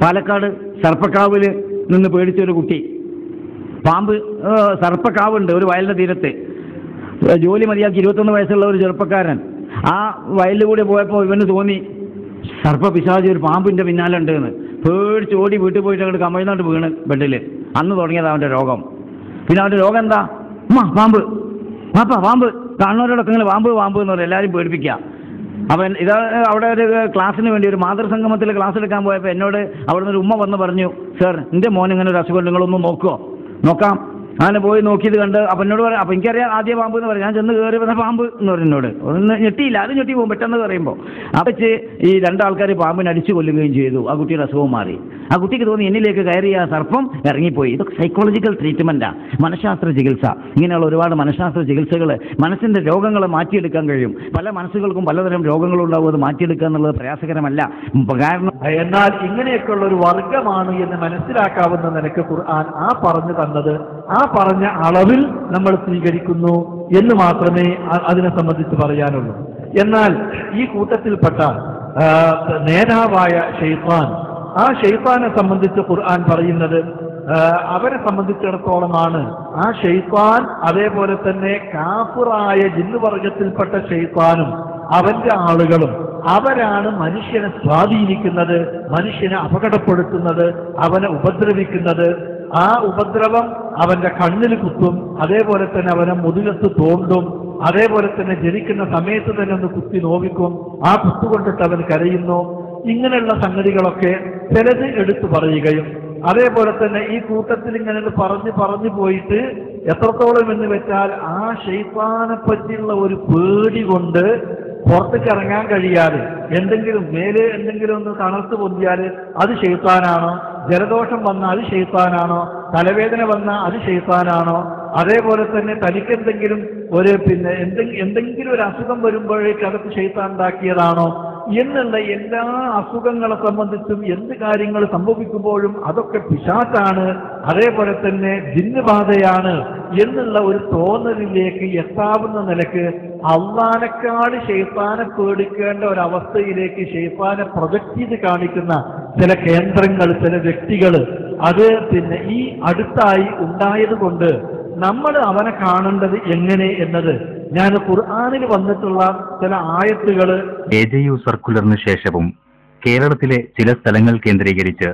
പാലക്കാട് സർപ്പക്കാവിൽ നിന്ന് പേടിച്ചൊരു കുട്ടി, സർപ്പക്കാവുണ്ട് ഒരു വയലിൻ്റെ തീരത്ത്, ജോലി മതിയാക്കി 21 വയസ്സുള്ള ഒരു ചെറുപ്പക്കാരൻ ആ വയലിൽ കൂടെ പോയപ്പോൾ ഇവന് തോന്നി സർപ്പപിശാചി ഒരു പാമ്പിൻ്റെ പിന്നാലെ ഉണ്ട് എന്ന്. പേടിച്ച് ഓടി വീട്ടിൽ പോയിട്ട് അങ്ങോട്ട് കമിഴ്ന്നോട്ട് വീണ് ബെഡിൽ. അന്ന് തുടങ്ങിയത് അവൻ്റെ രോഗം. പിന്നെ അവൻ്റെ രോഗം എന്താ? പാമ്പ്, പാമ്പ് കാണുന്നവരോടൊക്കെ ഇങ്ങനെ പാമ്പ് എന്ന് പറയും, എല്ലാവരും പേടിപ്പിക്കുക. അപ്പം ഇതാ അവിടെ ഒരു ക്ലാസ്സിന് വേണ്ടി ഒരു മാതൃസംഗമത്തിൽ ക്ലാസ് എടുക്കാൻ പോയപ്പോൾ എന്നോട് അവിടുന്ന് ഒരു ഉമ്മ വന്ന് പറഞ്ഞു, സാർ എൻ്റെ മോൻ ഇങ്ങനെ ഒരു അസുഖം, നിങ്ങളൊന്ന് നോക്കാം. അങ്ങനെ പോയി നോക്കിയത് കണ്ട് അപ്പം എന്നോട് പറയാം, അപ്പം എനിക്കറിയാം ആദ്യ പാമ്പ് എന്ന് പറയും. ഞാൻ ചെന്ന് കയറി വന്ന പാമ്പ് എന്ന് പറയും എന്നോട്. ഒന്ന് ഞെട്ടിയില്ല, അത് ഞെട്ടി പോകും പെട്ടെന്ന് പറയുമ്പോൾ. അപ്പം ഈ 2 ആൾക്കാർ പാമ്പിനെ അടിച്ചു കൊല്ലുകയും ചെയ്തു. ആ കുട്ടിയുടെ അസുഖം മാറി. ആ കുട്ടിക്ക് തോന്നി എന്നിലേക്ക് കയറിയ സർപ്പം ഇറങ്ങിപ്പോയി. ഇതൊക്കെ സൈക്കോളജിക്കൽ ട്രീറ്റ്മെൻറ്റാണ്, മനഃശാസ്ത്ര ചികിത്സ. ഇങ്ങനെയുള്ള ഒരുപാട് മനഃശാസ്ത്ര ചികിത്സകൾ മനസ്സിൻ്റെ രോഗങ്ങളെ മാറ്റിയെടുക്കാൻ കഴിയും. പല മനസ്സുകൾക്കും പലതരം രോഗങ്ങളുണ്ടാവും. അത് മാറ്റിയെടുക്കുക എന്നുള്ളത് പ്രയാസകരമല്ല. കാരണം എന്നാൽ ഇങ്ങനെയൊക്കെയുള്ള ഒരു വർഗമാണ് എന്ന് മനസ്സിലാക്കാവുന്ന നിലയ്ക്ക് ഖുർആൻ ആ പറഞ്ഞു തന്നത് ആ പറഞ്ഞ അളവിൽ നമ്മൾ സ്വീകരിക്കുന്നു എന്ന് മാത്രമേ അതിനെ സംബന്ധിച്ച് പറയാനുള്ളൂ. എന്നാൽ ഈ കൂട്ടത്തിൽപ്പെട്ട നേതാവായ ഷെയ്ത്താൻ, ആ ഷെയ്ത്താനെ സംബന്ധിച്ച് ഖുർആൻ പറയുന്നത് അവരെ സംബന്ധിച്ചിടത്തോളമാണ്. ആ ഷെയ്ത്താൻ അതേപോലെ തന്നെ കാഫിറായ ജിന്നുവർഗത്തിൽപ്പെട്ട ഷെയ്ത്താനും അവന്റെ ആളുകളും അവരാണ് മനുഷ്യനെ സ്വാധീനിക്കുന്നത്, മനുഷ്യനെ അപകടപ്പെടുത്തുന്നത്, അവനെ ഉപദ്രവിക്കുന്നത്. ആ ഉപദ്രവം അവന്റെ കണ്ണിൽ കുത്തും, അതേപോലെ തന്നെ അവനെ മുതുകത്ത് തോണ്ടും, അതേപോലെ തന്നെ ജനിക്കുന്ന സമയത്ത് തന്നെ ഒന്ന് കുത്തി നോവിക്കും, ആ കുത്തുകൊണ്ടിട്ട് അവൻ കരയുന്നു. ഇങ്ങനെയുള്ള സംഗതികളൊക്കെ ചിലത് എടുത്തു പറയുകയും അതേപോലെ തന്നെ ഈ കൂട്ടത്തിൽ ഇങ്ങനെ പറഞ്ഞു പോയിട്ട് എത്രത്തോളം എന്ന് വെച്ചാൽ ആ ശൈത്താനെ പറ്റിയുള്ള ഒരു പേടി കൊണ്ട് പുറത്തേക്ക് ഇറങ്ങാൻ കഴിയാതെ മേലെ എന്തെങ്കിലും ഒന്ന് തണുത്ത് പൊന്തിയാൽ അത് ശൈത്താനാണോ, ജലദോഷം വന്നാൽ അത് ശൈത്താനാണോ, തലവേദന വന്നാൽ അത് ശൈത്താനാണോ, അതേപോലെ തന്നെ തനിക്കെന്തെങ്കിലും എന്തെങ്കിലും ഒരു അസുഖം വരുമ്പോഴേക്ക് അതൊക്കെ ശൈത്താൻ ഉണ്ടാക്കിയതാണോ എന്നുള്ള എല്ലാ അസുഖങ്ങളെ സംബന്ധിച്ചും എന്ത് കാര്യങ്ങൾ സംഭവിക്കുമ്പോഴും അതൊക്കെ പിശാചാണ്, അതേപോലെ തന്നെ ജിന്നുബാധയാണ് എന്നുള്ള ഒരു തോന്നലിലേക്ക് എത്താവുന്ന നിലക്ക് അള്ളാനെക്കാട് ശൈത്താനെ പേടിക്കേണ്ട ഒരവസ്ഥയിലേക്ക് ശൈത്താനെ പ്രൊജക്ട് ചെയ്ത് കാണിക്കുന്ന ചില കേന്ദ്രങ്ങൾ, ചില വ്യക്തികൾ അത് ഈ അടുത്തായി ഉണ്ടായത് കൊണ്ട് നമ്മൾ അവനെ കാണേണ്ടത് എങ്ങനെ എന്നത് ഞാൻ ഖുർആനിൽ വന്നിട്ടുള്ള ചില ആയത്തുകൾ AJU സർക്കുലറിന് ശേഷവും കേരളത്തിലെ ചില സ്ഥലങ്ങൾ കേന്ദ്രീകരിച്ച്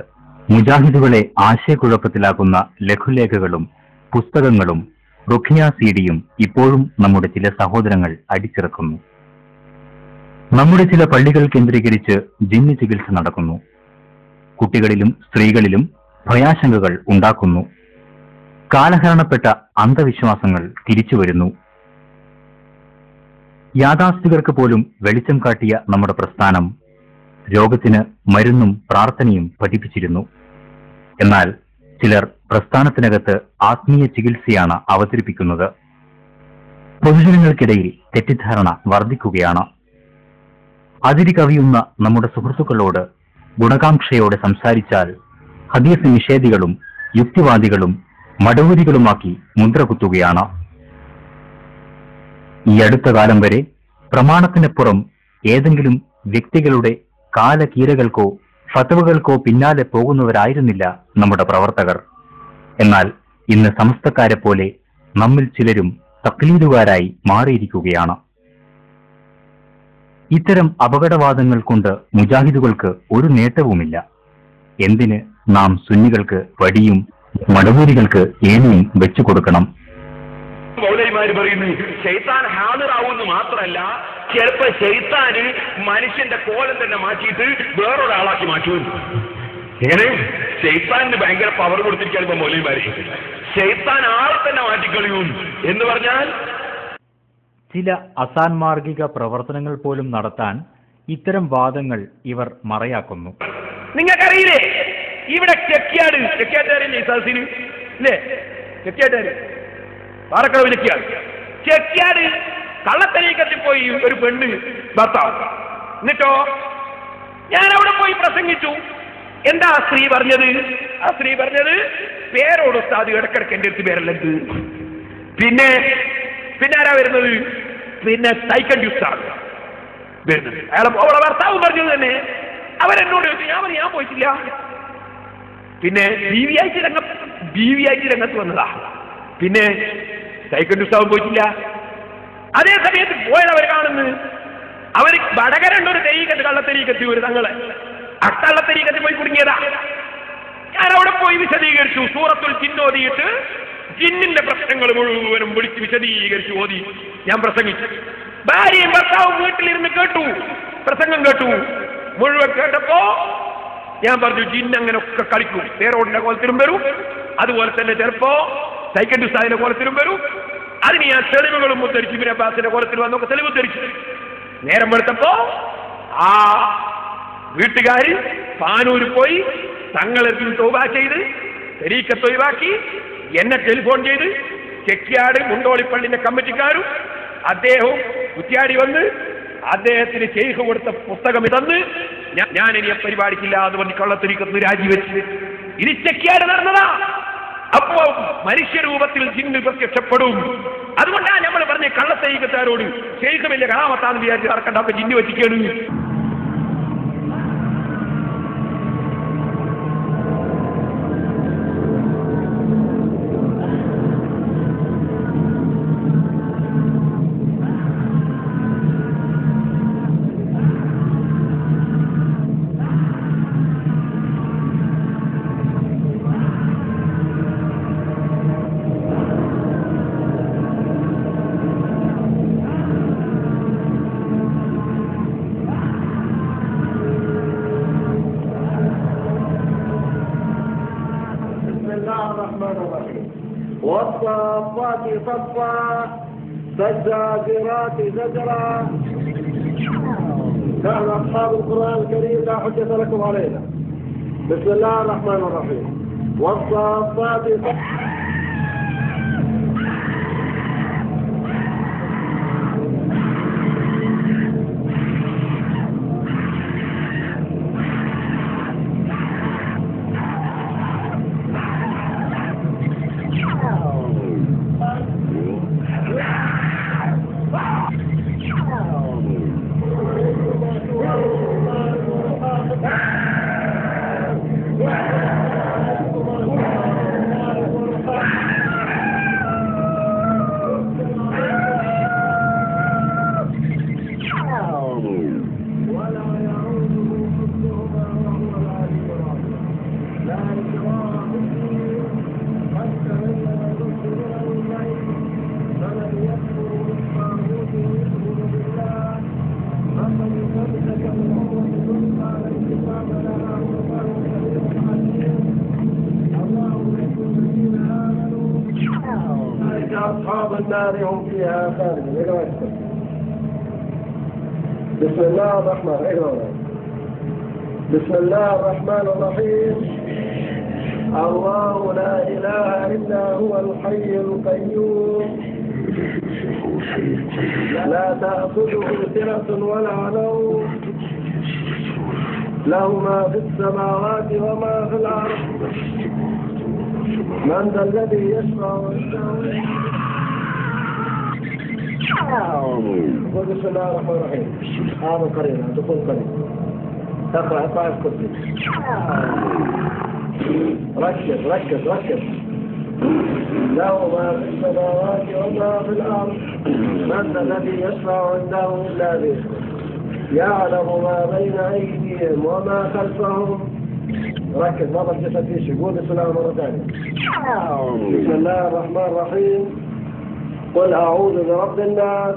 മുജാഹിദുകളെ ആശയക്കുഴപ്പത്തിലാക്കുന്ന ലഘുലേഖകളും പുസ്തകങ്ങളും റുഖിയ CD-യും ഇപ്പോഴും നമ്മുടെ ചില സഹോദരങ്ങൾ അടിച്ചിറക്കുന്നു. നമ്മുടെ ചില പള്ളികൾ കേന്ദ്രീകരിച്ച് ജിന്ന് ചികിത്സ നടക്കുന്നു. കുട്ടികളിലും സ്ത്രീകളിലും ഭയാശങ്കകൾ ഉണ്ടാക്കുന്നു. കാലഹരണപ്പെട്ട അന്ധവിശ്വാസങ്ങൾ തിരിച്ചു വരുന്നു. യാഥാസ്ഥികർക്ക് പോലും വെളിച്ചം കാട്ടിയ നമ്മുടെ പ്രസ്ഥാനം രോഗത്തിന് മരുന്നും പ്രാർത്ഥനയും പഠിപ്പിച്ചിരുന്നു. എന്നാൽ ചിലർ പ്രസ്ഥാനത്തിനകത്ത് ആത്മീയ ചികിത്സയാണ് അവതരിപ്പിക്കുന്നത്. പൊതുജനങ്ങൾക്കിടയിൽ തെറ്റിദ്ധാരണ വർദ്ധിക്കുകയാണ്. അതിരി കവിയുന്ന നമ്മുടെ സുഹൃത്തുക്കളോട് ഗുണകാംക്ഷയോടെ സംസാരിച്ചാൽ ഹദീസ് നിഷേധികളും യുക്തിവാദികളും മടവൂരികളുമാക്കി മുദ്രകുത്തുകയാണ്. ഈ അടുത്ത കാലം വരെ പ്രമാണത്തിനപ്പുറം ഏതെങ്കിലും വ്യക്തികളുടെ കാലകീരകൾക്കോ ഫത്വകൾക്കോ പിന്നാലെ പോകുന്നവരായിരുന്നില്ല നമ്മുടെ പ്രവർത്തകർ. എന്നാൽ ഇന്ന് സമസ്തക്കാരെ പോലെ നമ്മിൽ ചിലരും തക്ലീദുകാരായി മാറിയിരിക്കുകയാണ്. ഇത്തരം അപകടവാദങ്ങൾ കൊണ്ട് മുജാഹിദുകൾക്ക് ഒരു നേട്ടവുമില്ല. എന്തിന് നാം സുന്നികൾക്ക് വടിയും മടവൂരികൾക്ക് ഏണിയും വെച്ചു കൊടുക്കണം? മൗലവിമാര് പറയുന്നു ശൈത്താൻ ഹാദിറാവുമെന്ന് മാത്രമല്ല, ചിലപ്പോ ശൈത്താന് മനുഷ്യന്റെ കോലം തന്നെ മാറ്റിയിട്ട് വേറൊരാളാക്കി മാറ്റുമെന്ന്. എങ്ങനെ ശൈത്താനിന് ഭയങ്കര പവർ കൊടുത്തിരിക്കാൻ ഇപ്പൊ മൗലവിമാര് ശൈത്താൻ ആളെ തന്നെ മാറ്റിക്കളിയും എന്ന് പറഞ്ഞാൽ ചില അസാൻമാർഗിക പ്രവർത്തനങ്ങൾ പോലും നടത്താൻ ഇത്തരം വാദങ്ങൾ ഇവർ മറയാക്കുന്നു. നിങ്ങൾക്കറിയില്ലേ ഇവിടെ ചെക്കിയാട് സദസ്സിന് ഇല്ലേ ചെക്കിയാട് പാറക്കളവ് ചെക്കിയാട് കള്ളത്തരീക്കത്തിൽ പോയി ഒരു പെണ്ണ് ഭർത്താവ്. എന്നിട്ടോ ഞാൻ അവിടെ പോയി പ്രസംഗിച്ചു. എന്താ ആ സ്ത്രീ പറഞ്ഞത് പേരോട് ഉസ്താദ് ഇടക്കിടക്ക് എൻ്റെ അടുത്ത് പേരല്ലത്. പിന്നെ ആരാ വരുന്നത്? പിന്നെ തൈക്കണ്ടി ഉസ്താദ് വരുന്നത്. അവളെ ഭർത്താവ് പറഞ്ഞത് തന്നെ. അവരെന്നോട് ഞാൻ പോയിട്ടില്ല. പിന്നെ ബി വി ആയിട്ട് രംഗത്ത് വന്നതാ. പിന്നെ തൈക്കണ്ടി ഉസ്താദും പോയിട്ടില്ല. അതേ സമയത്ത് പോയവർ കാണുന്നു അവർ വടകരണ്ടൊരു തെരീക്കത്ത് കള്ളത്തെരീക്കത്തി ഒരു തങ്ങളെ അക്കള്ളത്തെരീക്കത്തി പോയി കുടുങ്ങിയതാ. ഞാൻ അവിടെ പോയി വിശദീകരിച്ചു. സൂറത്തുൽ ജിൻ ഓതിയിട്ട് ജിന്നിന്റെ പ്രശ്നങ്ങൾ മുഴുവനും വിളിച്ച് വിശദീകരിച്ചു ഓതി ഞാൻ പ്രസംഗിച്ചു. ഭാര്യയും ഭർത്താവും വീട്ടിലിരുന്ന് കേട്ടു, പ്രസംഗം കേട്ടു. മുഴുവൻ കേട്ടപ്പോ ഞാൻ പറഞ്ഞു ജിന്ന് അങ്ങനെയൊക്കെ കളിക്കും. പേരോടിന്റെ കോലത്തിലും വരും, അതുപോലെ തന്നെ ചിലപ്പോ സൈക്കൻഡ് ഉസ്താദിന്റെ കോലത്തിലും വരും. അതിന് ഞാൻ തെളിവുകളും ഉദ്ധരിച്ചു. ഇബ്നു അബ്ബാസിന്റെ കോലത്തിൽ വന്നൊക്കെ തെളിവ് ഉദ്ധരിച്ചു. നേരം വെളുത്തപ്പോ ആ വീട്ടുകാര് പാനൂര് പോയി തങ്ങളെത്തി തൗബ ചെയ്ത് തെരീക്കത്ത് ഒഴിവാക്കി എന്നെ ടെലിഫോൺ ചെയ്ത് ചെക്കിയാട് മുണ്ടോളിപ്പള്ളിന്റെ കമ്മിറ്റിക്കാരും അദ്ദേഹവും കുറ്റിയാടി വന്ന് അദ്ദേഹത്തിന് ശൈഖ് കൊടുത്ത പുസ്തകം ഇതന്ന് ഞാൻ ഇനി പരിപാടിക്കില്ല എന്ന് പറഞ്ഞ് കള്ളത്തെരീക്കത്ത് രാജിവെച്ച് ഇനി ചെക്കിയാട് നടന്നതാ. അപ്പോ മനുഷ്യരൂപത്തിൽ ജിന്ന് പ്രത്യക്ഷപ്പെടും. അതുകൊണ്ടാണ് നമ്മൾ പറഞ്ഞ കള്ളത്തെരീക്കത്താരോട് ശൈഖ് വലിയ കലാമത്താന്ന് വിചാരിച്ച് നടക്കണ്ട, അപ്പൊ ജിന്ന് വെച്ചിക്കാണ്. والصافات صفا فالزاجرات زجرا. نحن أصحاب القرآن الكريم لا حجة لكم علينا. بسم الله الرحمن الرحيم. والصافات صفا. أصحاب النار هم فيها خالدون. بسم الله الرحمن الرحيم. بسم الله الرحمن الرحيم. الله لا إله إلا هو الحي القيوم لا تأخذه سنة ولا نوم له ما في السماوات وما في الأرض من ذا الذي يشفع عنده. بسم الله الرحمن الرحيم. آمن قريبا دخول قريب تقرأ طائف كرسي. ركز له ما في السماوات وما في الأرض من ذا الذي يشفع عنده إلا بإذنه يعلم ما بين أيديهم وما خلفهم. ركز ما بجسد فيش. يقول بسم الله مرة ثانية. بسم الله الرحمن الرحيم. قل أعوذ برب الناس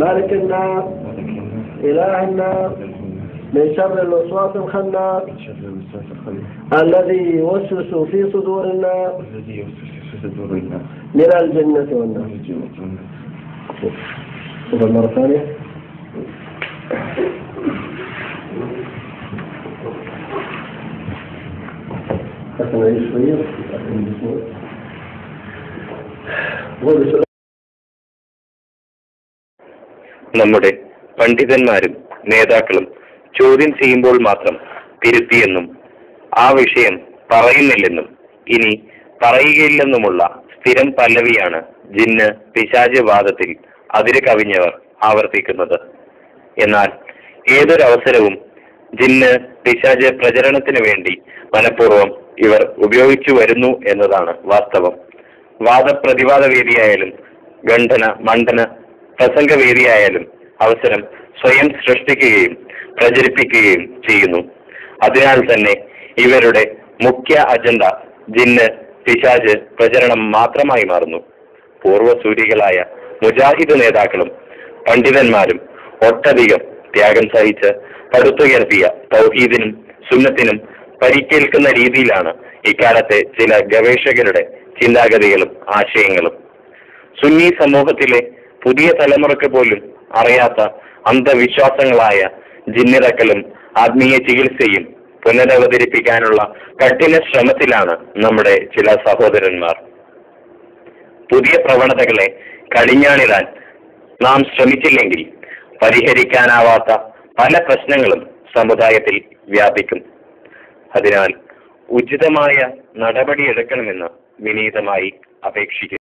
مالك الناس إله الناس من شر الوسواس الخناس الذي يوسوس في صدور الناس من الجنة والناس. تفضل مرة ثانية. حسنا نعيش شوية. നമ്മുടെ പണ്ഡിതന്മാരും നേതാക്കളും ചോദ്യം ചെയ്യുമ്പോൾ മാത്രം തിരുത്തിയെന്നും ആ വിഷയം പറയുന്നില്ലെന്നും ഇനി പറയുകയില്ലെന്നുമുള്ള സ്ഥിരം പല്ലവിയാണ് ജിന്ന് പിശാച് വാദത്തിൽ അതിര് കവിഞ്ഞവർ ആവർത്തിക്കുന്നത്. എന്നാൽ ഏതൊരവസരവും ജിന്ന് പിശാച് പ്രചരണത്തിന് വേണ്ടി മനഃപൂർവ്വം ഇവർ ഉപയോഗിച്ചു വരുന്നു എന്നതാണ് വാസ്തവം. വാദപ്രതിവാദ വേദിയായാലും ഖണ്ഡന മണ്ഡന പ്രസംഗവേദിയായാലും അവസരം സ്വയം സൃഷ്ടിക്കുകയും പ്രചരിപ്പിക്കുകയും ചെയ്യുന്നു. അതിനാൽ തന്നെ ഇവരുടെ മുഖ്യ അജണ്ട ജിന്ന് പിശാച് പ്രചരണം മാത്രമായി മാറുന്നു. പൂർവ്വസൂരികളായ മുജാഹിദ് നേതാക്കളും പണ്ഡിതന്മാരും ഒട്ടധികം ത്യാഗം സഹിച്ച് പടുത്തുയർത്തിയ തൗഹീദിനും സുന്നത്തിനും പരിക്കേൽക്കുന്ന രീതിയിലാണ് ഇക്കാലത്തെ ചില ഗവേഷകരുടെ ചിന്താഗതികളും ആശയങ്ങളും. സുന്നി സമൂഹത്തിലെ പുതിയ തലമുറക്ക് പോലും അറിയാത്ത അന്ധവിശ്വാസങ്ങളായ ജിന്നിറക്കലും ആത്മീയ ചികിത്സയും പുനരവതരിപ്പിക്കാനുള്ള കഠിന ശ്രമത്തിലാണ് നമ്മുടെ ചില സഹോദരന്മാർ. പുതിയ പ്രവണതകളെ കടിഞ്ഞാണിടാൻ നാം ശ്രമിച്ചില്ലെങ്കിൽ പരിഹരിക്കാനാവാത്ത പല പ്രശ്നങ്ങളും സമുദായത്തിൽ വ്യാപിക്കും. അതിനാൽ ഉചിതമായ നടപടിയെടുക്കണമെന്ന് വിനീതമായി അപേക്ഷിക്കുന്നു.